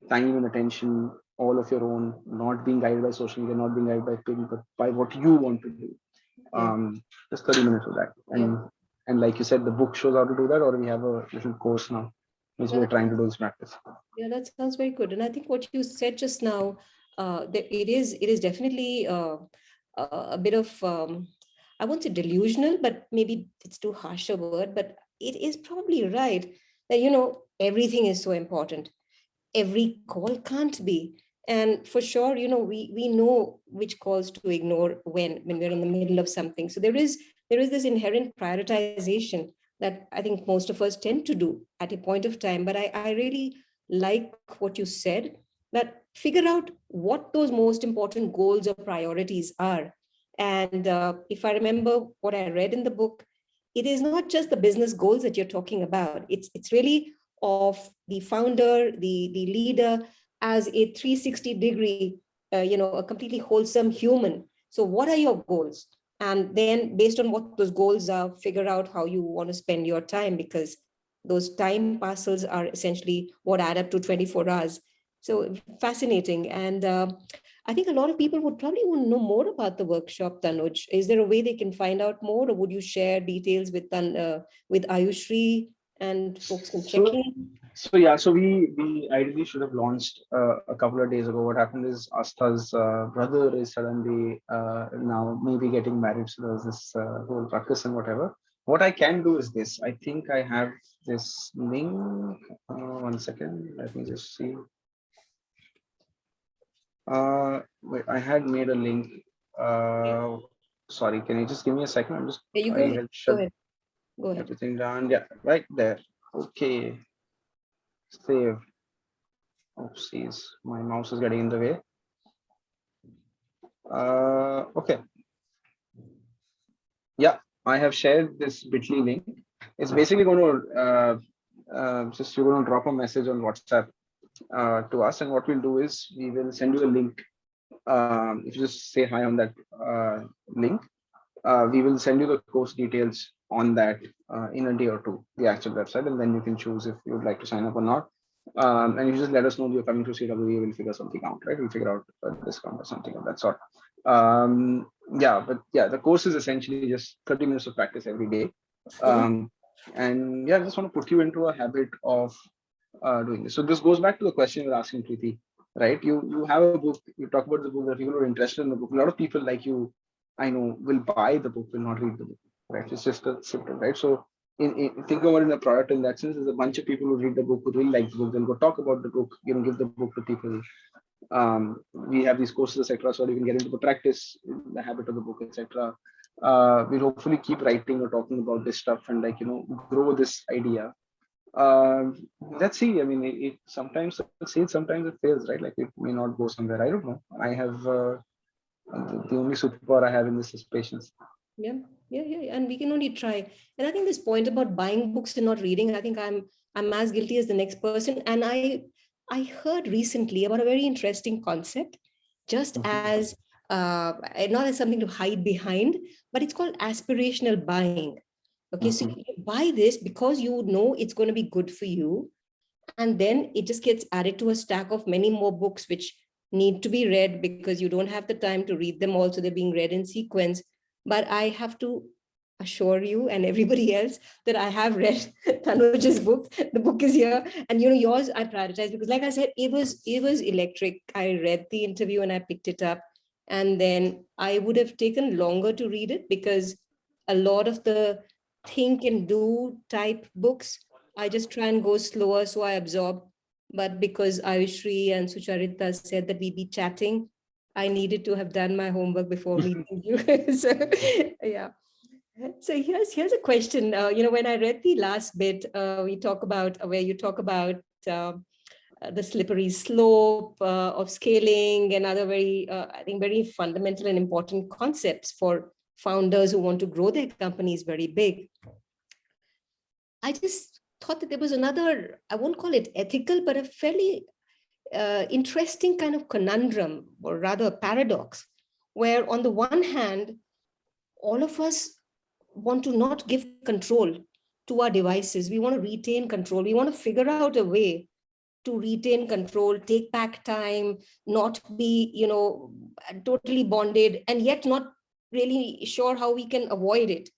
time and attention, all of your own, not being guided by social media, not being guided by people, but by what you want to do. Just 30 minutes of that. And like you said, the book shows how to do that, or we have a little course now, which we're trying to do this practice. Yeah, that sounds very good. And I think what you said just now, that it is definitely a bit of, I won't say delusional, but maybe it's too harsh a word, but it is probably right that, everything is so important. every call can't be. And for sure, we know which calls to ignore when we're in the middle of something. So there is this inherent prioritization that I think most of us tend to do at a point of time. But I really like what you said, that figure out what those most important goals or priorities are. And if I remember what I read in the book, it is not just the business goals that you're talking about. It's really of the founder, the leader, as a 360-degree, a completely wholesome human. So what are your goals? And then based on what those goals are, figure out how you want to spend your time, because those time parcels are essentially what add up to 24 hours. So fascinating. And I think a lot of people would probably want to know more about the workshop, Tanuj. Is there a way they can find out more, or would you share details with Ayushri and folks can check So, in? so we ideally should have launched a couple of days ago. What happened is Astha's brother is suddenly now maybe getting married. So there's this whole ruckus and whatever. What I can do is this. I think I have this link. 1 second. Let me just see. Wait, I had made a link. Uh, Sorry, can you just give me a second? Yeah, you I go ahead. had Go shut ahead. Go ahead. everything down. Yeah, right there. Okay, save. Oopsies, my mouse is getting in the way. Okay. Yeah, I have shared this bit.ly link. It's basically going to just you're going to drop a message on WhatsApp to us, and what we'll do is we will send you a link. If you just say hi on that link, we will send you the course details on that in a day or two, the actual website, and then you can choose if you would like to sign up or not. And you just let us know you're coming to CWE, we'll figure something out, right? We'll figure out a discount or something of that sort. Yeah, but yeah, the course is essentially just 30 minutes of practice every day. And yeah, I just want to put you into a habit of doing this. So this goes back to the question you were asking, Preeti, right? You have a book, you talk about the book, that people are interested in the book. A lot of people like you, I know, will buy the book, will not read the book, right? It's just a simple, right? So think about it in the product in that sense. There's a bunch of people who read the book, who really like the book, they'll go talk about the book, give the book to people. We have these courses, etc., so you can get into the practice, the habit of the book, etc. We'll hopefully keep writing or talking about this stuff and grow this idea. Let's see. I mean, it sometimes succeeds, sometimes it fails, right? Like it may not go somewhere. I don't know. I have the only superpower I have in this is patience. Yeah. And we can only try. And I think this point about buying books and not reading, I think I'm as guilty as the next person. And I heard recently about a very interesting concept, just as not as something to hide behind, but it's called aspirational buying. Okay, so you buy this because you know it's going to be good for you, and then it just gets added to a stack of many more books which need to be read because you don't have the time to read them all, so they're being read in sequence. But I have to assure you and everybody else that I have read Tanuj's book. The book is here, and yours I prioritize because, like I said, it was electric. I read the interview and I picked it up, and then I would have taken longer to read it because a lot of the think and do type books, I just try and go slower so I absorb. But because Ayushri and Sucharita said that we'd be chatting, I needed to have done my homework before meeting you. So, yeah. So here's a question. When I read the last bit, we talk about where you talk about the slippery slope of scaling and other very, I think, very fundamental and important concepts for founders who want to grow their companies very big. I just thought that there was another, I won't call it ethical, but a fairly interesting kind of conundrum, or rather paradox, where on the one hand, all of us want to not give control to our devices. We want to retain control. We want to figure out a way to retain control, take back time, not be, totally bonded, and yet not really sure how we can avoid it.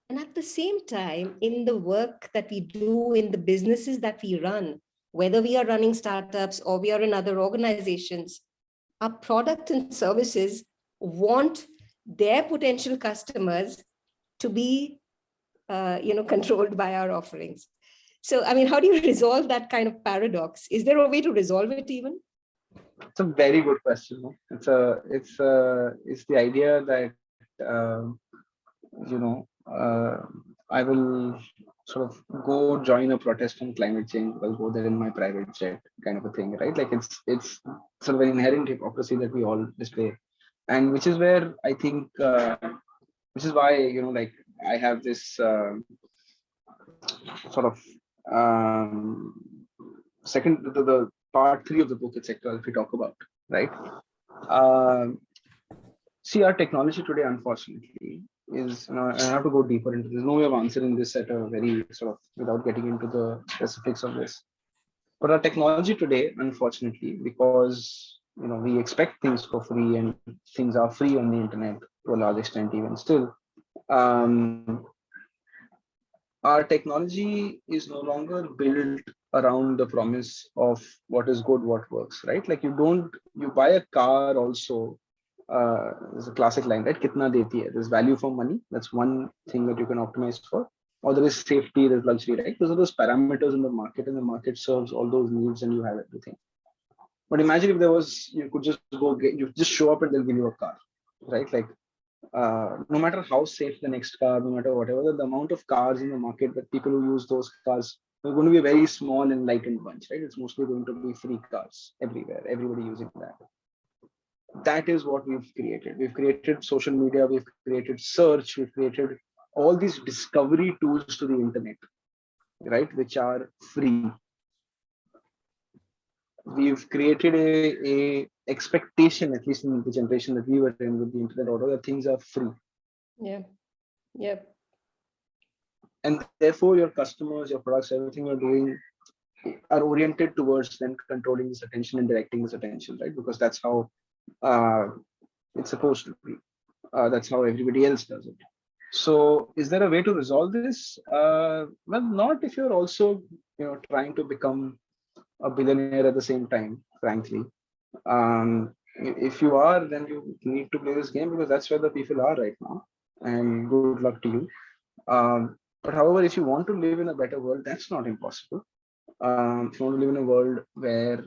And at the same time, in the work that we do, in the businesses that we run, whether we are running startups or we are in other organizations, our product and services want their potential customers to be, controlled by our offerings. So, I mean, how do you resolve that kind of paradox? Is there a way to resolve it even? It's a very good question. No? It's the idea that you know I will sort of go join a protest on climate change. I'll go there in my private jet, kind of a thing, right? Like it's sort of an inherent hypocrisy that we all display, and which is where I think, which is why like I have this sort of um, second the part three of the book, etc. If we talk about, right? Um, See, our technology today, unfortunately, is, I have to go deeper into this. There's no way of answering this at a very sort of without getting into the specifics of this. But our technology today, unfortunately, because we expect things for free and things are free on the internet to a large extent, even still, um, our technology is no longer built around the promise of what is good, what works, right? Like you buy a car also. There's a classic line, right? Kitna deti hai? There's value for money. That's one thing that you can optimize for. Or there is safety, there's luxury, right? Those are those parameters in the market, and the market serves all those needs, and you have everything. But imagine if you could just you just show up and they'll give you a car, right? Like no matter how safe the next car, no matter whatever, the amount of cars in the market that people who use those cars are going to be a very small and lightened bunch, right? It's mostly going to be free cars everywhere, everybody using that. That is what we've created. We've created social media, we've created search, we've created all these discovery tools to the internet, right, which are free. We've created a expectation, at least in the generation that we were in with the internet, order that things are free. Yeah. Yep. And therefore your customers, your products, everything you're doing are oriented towards then controlling this attention and directing this attention, right? Because that's how it's supposed to be. That's how everybody else does it. So is there a way to resolve this? Well, not if you're also trying to become a billionaire at the same time, frankly. If you are, then you need to play this game, because that's where the people are right now, and good luck to you. But however, if you want to live in a better world, that's not impossible. If you want to live in a world where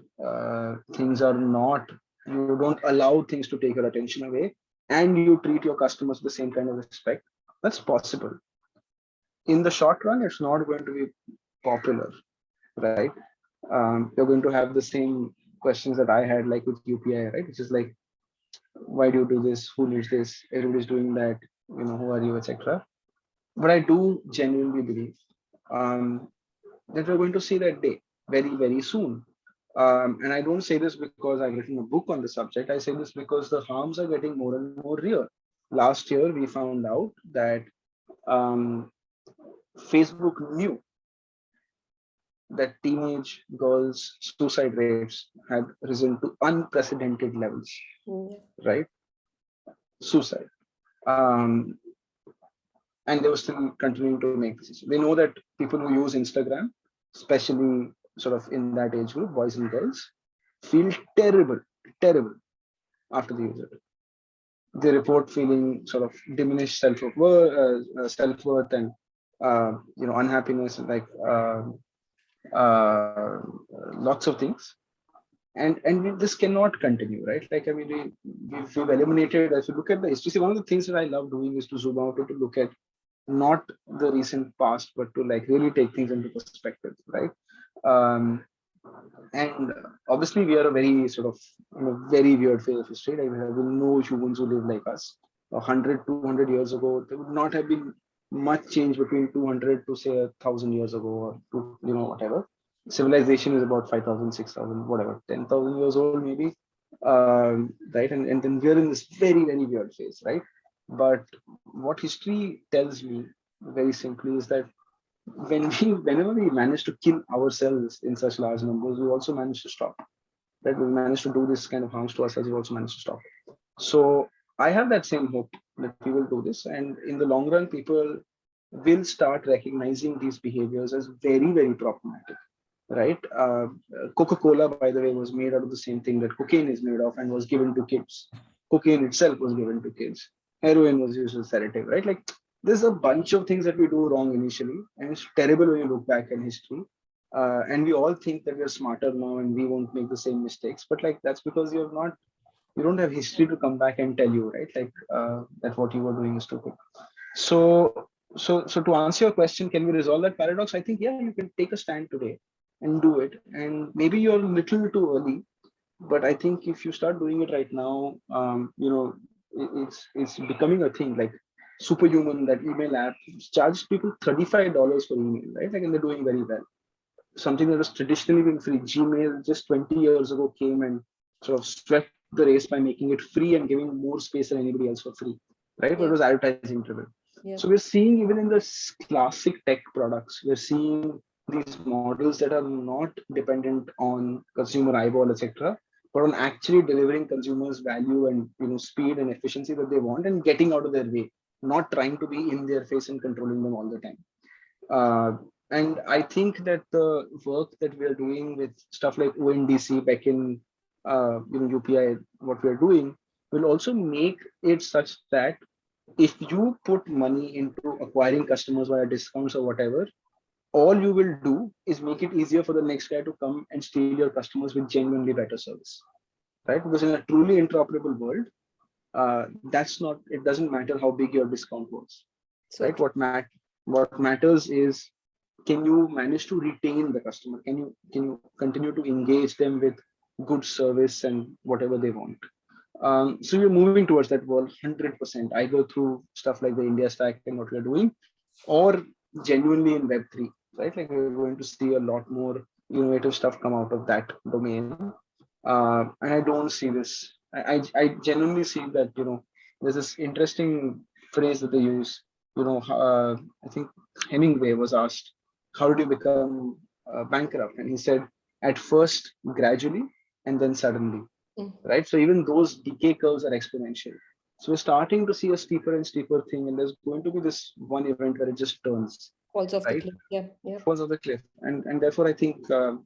things are not, you don't allow things to take your attention away, and you treat your customers with the same kind of respect, that's possible. In the short run, it's not going to be popular, right? You're going to have the same questions that I had, like with UPI, right? Which is like, why do you do this? Who needs this? Everybody's doing that. Who are you, etc. But I do genuinely believe that we're going to see that day very, very soon. And I don't say this because I've written a book on the subject. I say this because the harms are getting more and more real. Last year, we found out that Facebook knew that teenage girls' suicide rates had risen to unprecedented levels, right? Suicide. And they were still continuing to make decisions. We know that people who use Instagram, especially sort of in that age group, boys and girls, feel terrible after they use it. They report feeling sort of diminished self-worth and unhappiness, and like uh, lots of things. This cannot continue, right? Like, I mean, we've eliminated, as you look at the history. See, one of the things that I love doing is to zoom out and to look at not the recent past, but to like really take things into perspective, right? Um, and obviously, we are a very sort of very weird phase of history. Like, we have no humans who live like us. 100, 200 years ago, there would not have been much change between 200 to say 1,000 years ago, or whatever. Civilization is about 5,000, 6,000, whatever, 10,000 years old, maybe. Right. And then we're in this very, very weird phase, right? But what history tells me very simply is that whenever we manage to kill ourselves in such large numbers, we also manage to stop. Right? We manage to do this kind of harms to ourselves, we also manage to stop. So I have that same hope that we will do this, and in the long run, people will start recognizing these behaviors as very, very problematic. Right? Coca-Cola, by the way, was made out of the same thing that cocaine is made of, and was given to kids. Cocaine itself was given to kids. Heroin was used as sedative, right? Like, there's a bunch of things that we do wrong initially, and it's terrible when you look back in history. And we all think that we're smarter now and we won't make the same mistakes. But like that's because you don't have history to come back and tell you, right? Like that what you were doing is stupid. So to answer your question, can we resolve that paradox? I think yeah, you can take a stand today and do it. And maybe you're a little too early, but I think if you start doing it right now, it's becoming a thing. Like Superhuman, that email app charges people $35 for email, right? Like, and they're doing very well. Something that was traditionally been free. Gmail just 20 years ago came and sort of swept the race by making it free and giving more space than anybody else for free, right? But it Yeah, was advertising driven. yeah. So we're seeing even in the classic tech products, we're seeing these models that are not dependent on consumer eyeball, etc., but on actually delivering consumers value and speed and efficiency that they want and getting out of their way, not trying to be in their face and controlling them all the time. Uh, and I think that the work that we are doing with stuff like ONDC back in UPI, what we are doing will also make it such that if you put money into acquiring customers via discounts or whatever, all you will do is make it easier for the next guy to come and steal your customers with genuinely better service, right? Because in a truly interoperable world, that's not. It doesn't matter how big your discount was, So right? true. What matters is, can you manage to retain the customer? Can you continue to engage them with good service and whatever they want? So we're moving towards that world 100%, either through stuff like the India Stack and what we're doing, or genuinely in Web3, right? Like we're going to see a lot more innovative stuff come out of that domain. And I don't see this. I genuinely see that there's this interesting phrase that they use. I think Hemingway was asked, "How did you become bankrupt?" And he said, "At first, gradually, and then suddenly." Mm. Right? So even those decay curves are exponential. So we're starting to see a steeper and steeper thing, and there's going to be this one event where it just turns, Falls off the right? cliff. Yeah, yeah. Falls off the cliff, and therefore I think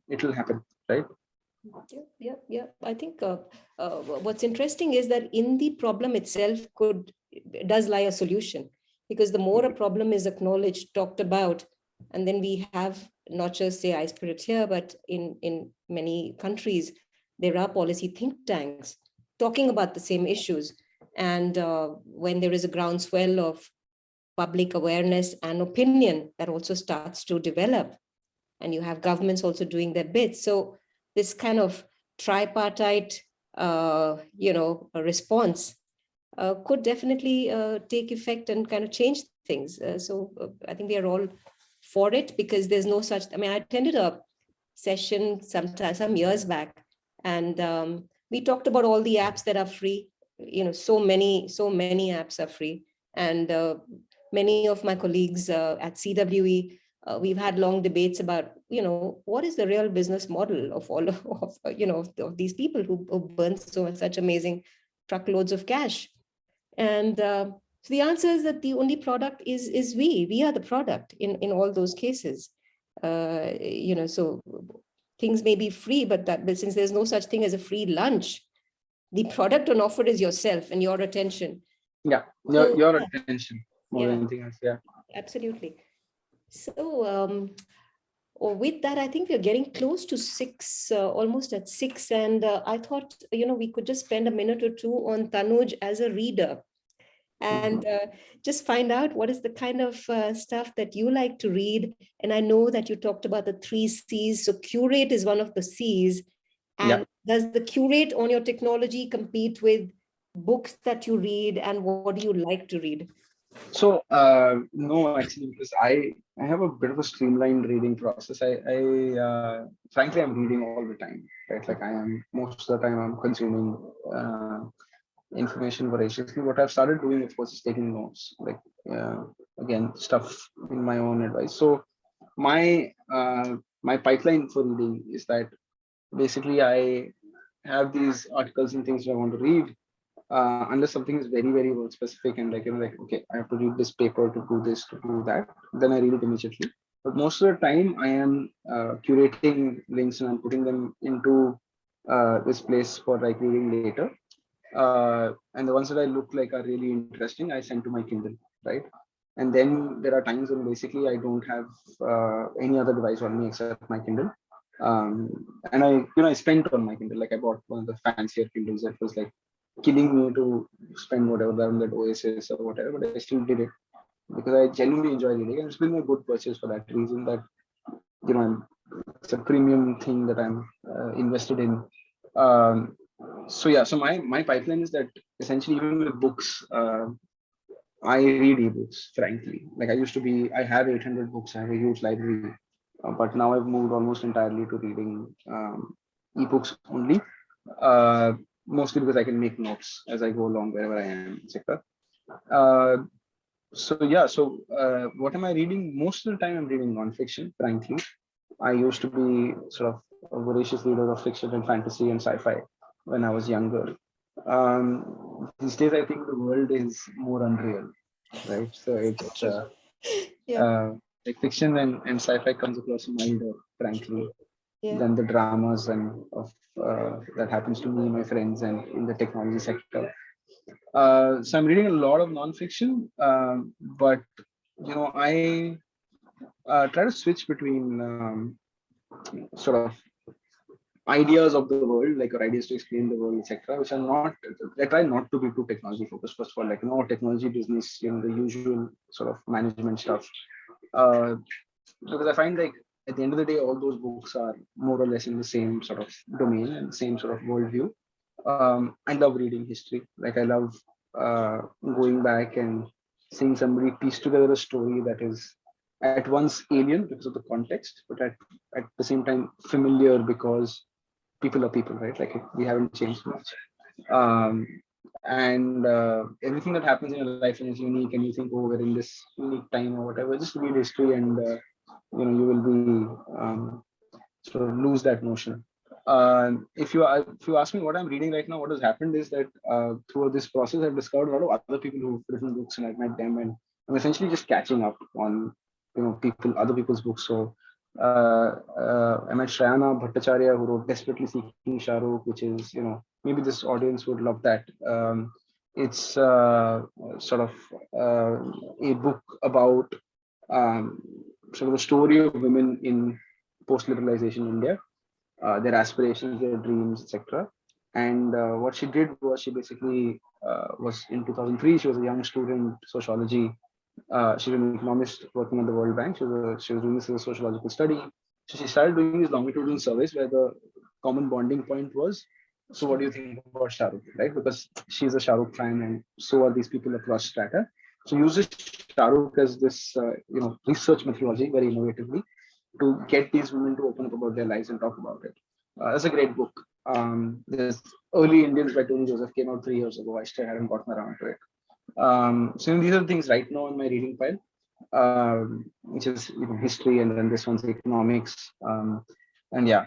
it will happen, right? Yeah, yeah, yeah. I think what's interesting is that in the problem itself does lie a solution, because the more a problem is acknowledged, talked about, and then we have not just say iSpirit here, but in many countries there are policy think tanks talking about the same issues, and when there is a groundswell of public awareness and opinion that also starts to develop, and you have governments also doing their bit. So this kind of tripartite, a response could definitely take effect and kind of change things. So I think we are all for it, because there's no such. I mean, I attended a session some years back, and we talked about all the apps that are free. So many apps are free, and many of my colleagues at CWE, we've had long debates about, what is the real business model of all of these people who burn such amazing truckloads of cash. And so the answer is that the only product is we are the product in all those cases. So things may be free, but since there's no such thing as a free lunch, the product on offer is yourself and your attention. Yeah, So your attention more than yeah, anything else. Yeah. absolutely. So with that, I think we're getting close to 6, almost at 6. And I thought, we could just spend a minute or two on Tanuj as a reader, and just find out what is the kind of stuff that you like to read. And I know that you talked about the 3 C's. So curate is one of the C's. Yeah. And does the curate on your technology compete with books that you read, and what do you like to read? So no, actually, because I have a bit of a streamlined reading process. Frankly, I'm reading all the time, right? Like I am most of the time I'm consuming information voraciously. What I've started doing, of course, is taking notes, like uh, again stuff in my own advice. So my pipeline for reading is that basically I have these articles and things that I want to read, unless something is very very work specific and like like okay, I have to read this paper to do this to do that, then I read it immediately. But most of the time I am curating links and I'm putting them into this place for like reading later, and the ones that I look like are really interesting I send to my Kindle, right? And then there are times when basically I don't have any other device on me except my Kindle. And I spent on my Kindle. Like I bought one of the fancier Kindles that was like killing me to spend whatever on that Oasis or whatever, but I still did it because I genuinely enjoy reading, and it's been a good purchase for that reason. That it's a premium thing that I'm invested in. Um, so yeah, so my pipeline is that essentially even with books, I read ebooks. Frankly, like I have 800 books. I have a huge library, but now I've moved almost entirely to reading ebooks only. Mostly because I can make notes as I go along wherever I am, etc. Uh, so yeah, so what am I reading? Most of the time, I'm reading nonfiction. Frankly, I used to be sort of a voracious reader of fiction and fantasy and sci-fi when I was younger. These days, I think the world is more unreal, right? So it's Yeah. like fiction and sci-fi comes across milder, frankly, Yeah. than the dramas and of that happens to me, my friends, and in the technology sector. So I'm reading a lot of nonfiction, but I try to switch between sort of ideas of the world, like or ideas to explain the world, etc., which are not. I try not to be too technology focused. First of all, like technology business, the usual sort of management stuff. Uh, because I find like at the end of the day, all those books are more or less in the same sort of domain and the same sort of worldview. I love reading history. Like I love going back and seeing somebody piece together a story that is at once alien because of the context, but at the same time familiar because people are people, right? Like we haven't changed much. Um, and everything that happens in your life is unique, and you think, oh, we're in this unique time or whatever. Just read history, and you will be sort of lose that notion. If you ask me what I'm reading right now, what has happened is that through this process, I've discovered a lot of other people who've written books, and I've met them, and I'm essentially just catching up on other people's books. So I met Shrayana Bhattacharya, who wrote Desperately Seeking Shahrukh, which is maybe this audience would love that. It's sort of a book about um, sort of the story of women in post-liberalization India, their aspirations, their dreams, etc. And what she did was she basically was in 2003. She was a young student, sociology. She was an economist working at the World Bank. She was doing this as a sociological study. So she started doing these longitudinal surveys where the common bonding point was, so what do you think about Shahrukh, right? Because she's a Shahrukh fan, and so are these people across strata. So uses Shahrukh as this, research methodology very innovatively to get these women to open up about their lives and talk about it. That's a great book. There's Early Indians by Tony Joseph came out 3 years ago. I still haven't gotten around to it. So these are the things right now in my reading pile, which is history, and then this one's economics, and yeah,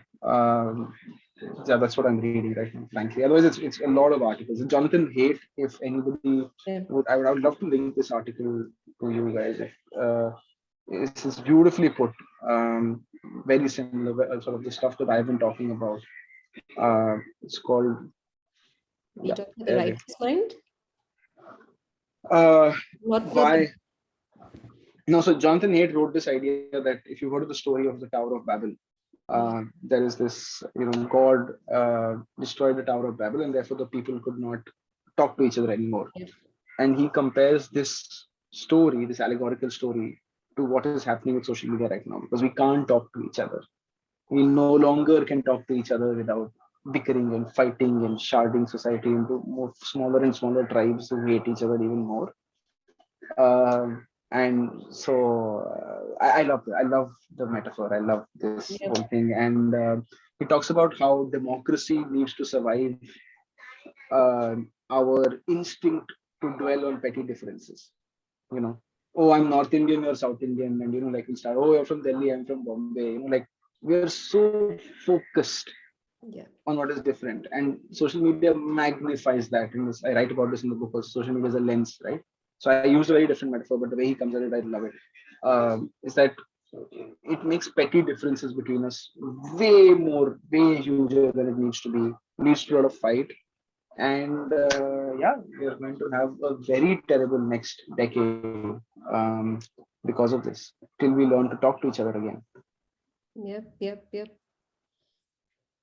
that's what I'm reading right now. Frankly, otherwise it's a lot of articles. Jonathan Haidt, if anybody I would love to link this article to you guys. If it's beautifully put, very similar, sort of the stuff that I've been talking about. It's called. You talking about the writer's mind? Not Why? No, so Jonathan Haidt wrote this idea that if you go to the story of the Tower of Babel, there is this, God destroyed the Tower of Babel, and therefore the people could not talk to each other anymore. Yeah. And he compares this story, this allegorical story, to what is happening with social media right now, because we can't talk to each other. We no longer can talk to each other without bickering and fighting and sharding society into more smaller and smaller tribes who hate each other even more. And so I love it. I love the metaphor. I love this whole thing. And he talks about how democracy needs to survive our instinct to dwell on petty differences. Oh, I'm North Indian, you're South Indian, and like we start, oh, you're from Delhi, I'm from Bombay. Like we are so focused on what is different, and social media magnifies that. I write about this in the book. Also, social media is a lens, right? So I used a very different metaphor, but the way he comes at it, I love it. Is that it makes petty differences between us way huger than it needs to be. Leads to a lot of fight, And yeah, we are going to have a very terrible next decade because of this, till we learn to talk to each other again. Yep.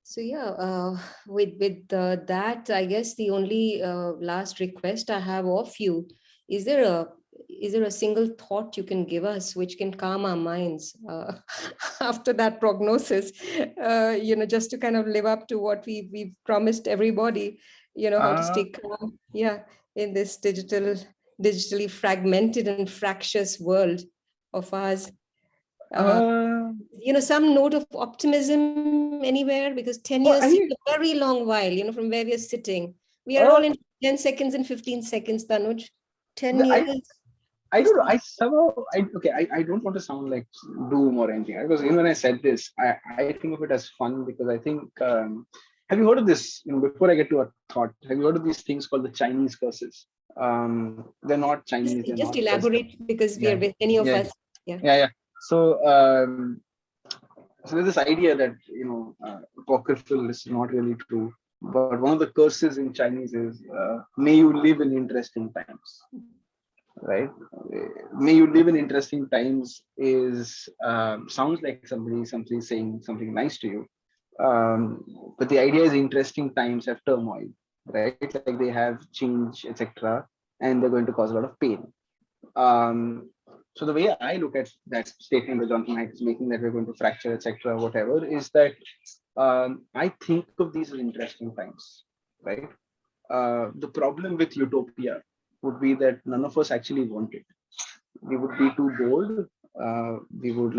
So yeah, with that, I guess the only last request I have of you is there a single thought you can give us which can calm our minds after that prognosis? Just to kind of live up to what we've promised everybody. How to Uh, stay calm. Yeah, in this digitally fragmented and fractious world of ours. Uh, uh, some note of optimism anywhere, because 10 years oh, seems a very long while, from where we are sitting. We are all uh, in 10 seconds and 15 seconds, Tanuj. 10 the- I, years. I don't know. I somehow, I don't want to sound like doom or anything, because even when I said this, I think of it as fun, because I think, have you heard of this? Before I get to a thought, have you heard of these things called the Chinese curses? They're not Just, Chinese, they're just not just, elaborate, because we yeah, are with any of yeah, us. Yeah. yeah. So, so there's this idea that, apocryphal is not really true, but one of the curses in Chinese is, may you live in interesting times, right? May you live in interesting times is, sounds like somebody saying something nice to you, but the idea is interesting times have turmoil, right? Like they have change, etc., and they're going to cause a lot of pain. um, so the way I look at that statement that Jonathan Haidt is making, that we're going to fracture, etc., whatever, is that, I think of these as interesting times, right? The problem with utopia would be that none of us actually want it. We would be too bold. We would,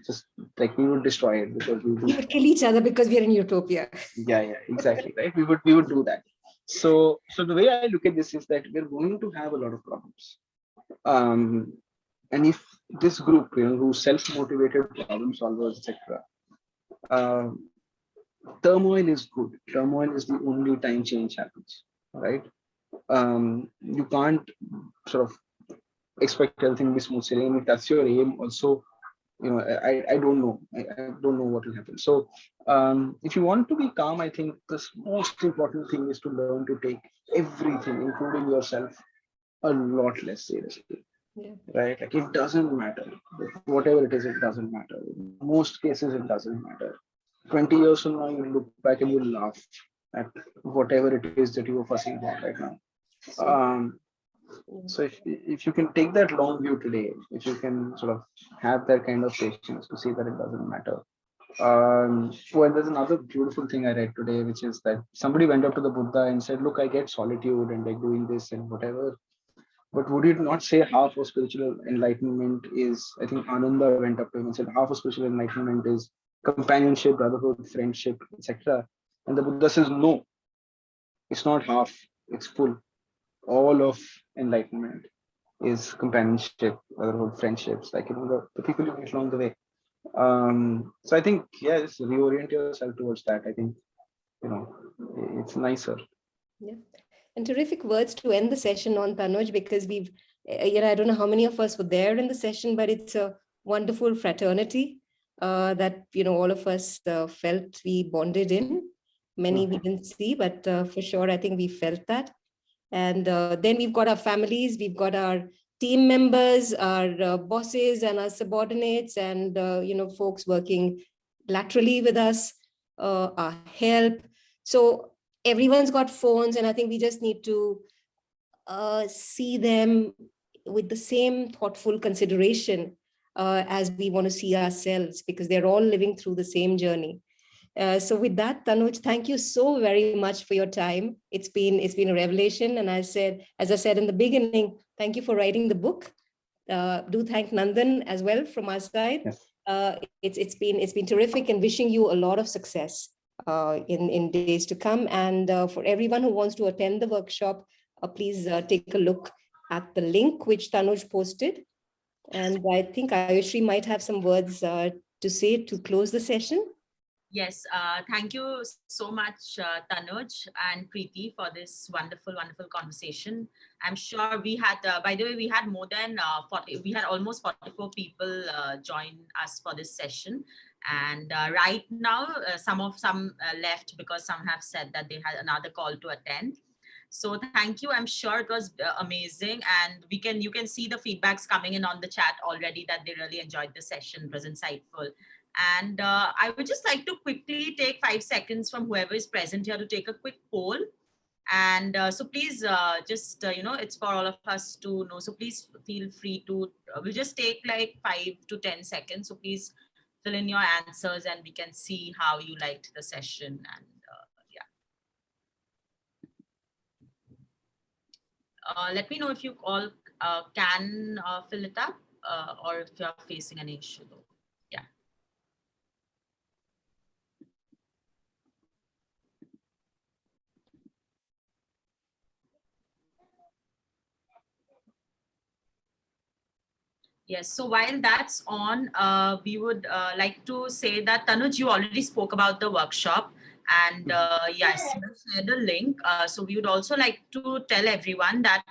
just like, we would destroy it because we We do. would kill each other because we are in utopia. Yeah, exactly, right. We would do that. So the way I look at this is that we're going to have a lot of problems. Um, and if this group, who self-motivated problem solvers, etc., uh, turmoil is good. Turmoil is the only time change happens, right? You can't sort of expect everything to be smooth sailing. If that's your aim, also, I don't know. I don't know what will happen. So, if you want to be calm, I think the most important thing is to learn to take everything, including yourself, a lot less seriously, Yeah. right? Like, it doesn't matter. Whatever it is, it doesn't matter. In most cases, it doesn't matter. 20 years from now, you look back and you laugh at whatever it is that you were fussing about right now. So, So if you can take that long view today, if you can sort of have that kind of patience to see that it doesn't matter. Well, there's another beautiful thing I read today, which is that somebody went up to the Buddha and said, "Look, I get solitude and like doing this and whatever. But would you not say half of spiritual enlightenment is?" I think Ananda went up to him and said, "Half of spiritual enlightenment is companionship, brotherhood, friendship, etc." And the Buddha says, "No, it's not half. It's full. All of enlightenment is companionship, brotherhood, friendships, like, the people you meet along the way." So I think, yeah, just reorient yourself towards that. I think, you know, it's nicer. yeah. And terrific words to end the session on, Tanuj, because I don't know how many of us were there in the session, but it's a wonderful fraternity that, all of us felt we bonded in. Many we didn't see, but for sure, I think we felt that. And then we've got our families, we've got our team members, our bosses and our subordinates, and, folks working laterally with us, our help. So everyone's got phones, and I think we just need to see them with the same thoughtful consideration as we want to see ourselves, because they're all living through the same journey. So with that, Tanuj, thank you so very much for your time. It's been a revelation, and as I said in the beginning, thank you for writing the book. Do thank Nandan as well from our side. Yes. It's been terrific, and wishing you a lot of success in days to come. And for everyone who wants to attend the workshop, please take a look at the link which Tanuj posted. And I think Ayushri might have some words to say to close the session. Yes, thank you so much, Tanuj and Preeti, for this wonderful, wonderful conversation. I'm sure we had, by the way, we had more than 40, we had almost 44 people join us for this session. And right now, some left because some have said that they had another call to attend. So thank you. I'm sure it was amazing, and you can see the feedbacks coming in on the chat already that they really enjoyed the session. It was insightful. And I would just like to quickly take 5 seconds from whoever is present here to take a quick poll. And so please just, it's for all of us to know. So please feel free to, we'll just take like 5 to 10 seconds. So please fill in your answers and we can see how you liked the session. And let me know if you all can fill it up or if you're facing an issue though. Yeah. Yes, so while that's on, we would like to say that Tanuj, you already spoke about the workshop, and yes, you shared the link. So we would also like to tell everyone that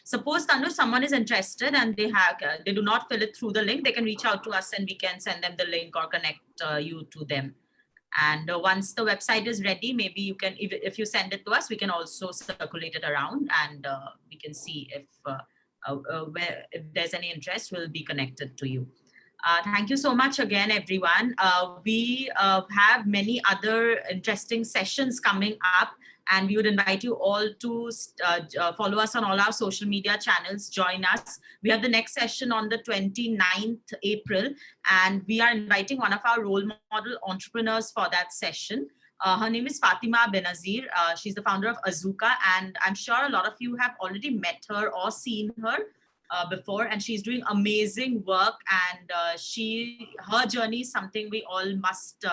suppose Tanuj, someone is interested and they do not fill it through the link, they can reach out to us and we can send them the link or connect you to them. And once the website is ready, maybe you can, if you send it to us, we can also circulate it around and we can see if if there's any interest, we'll be connected to you. Thank you so much again, everyone. We have many other interesting sessions coming up, and we would invite you all to follow us on all our social media channels, join us. We have the next session on the 29th April, and we are inviting one of our role model entrepreneurs for that session. Her name is Fatima Benazir. She's the founder of Azuka, and I'm sure a lot of you have already met her or seen her before, and she's doing amazing work. And her journey is something we all must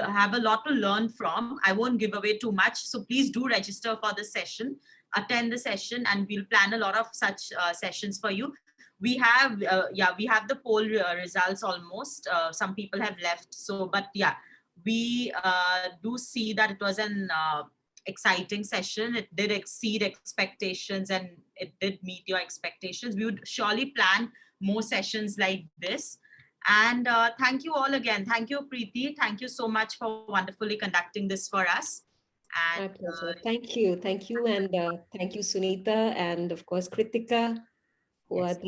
have a lot to learn from. I won't give away too much, so please do register for the session, attend the session, and we'll plan a lot of such sessions for you. We have we have the poll results almost. Some people have left, so but yeah, we do see that it was an exciting session. It did exceed expectations and it did meet your expectations. We would surely plan more sessions like this. And thank you all again. Thank you, Preeti. Thank you so much for wonderfully conducting this for us. And, my pleasure. Thank you. Thank you. And thank you, Sunita. And of course, Kritika, who yes. are there.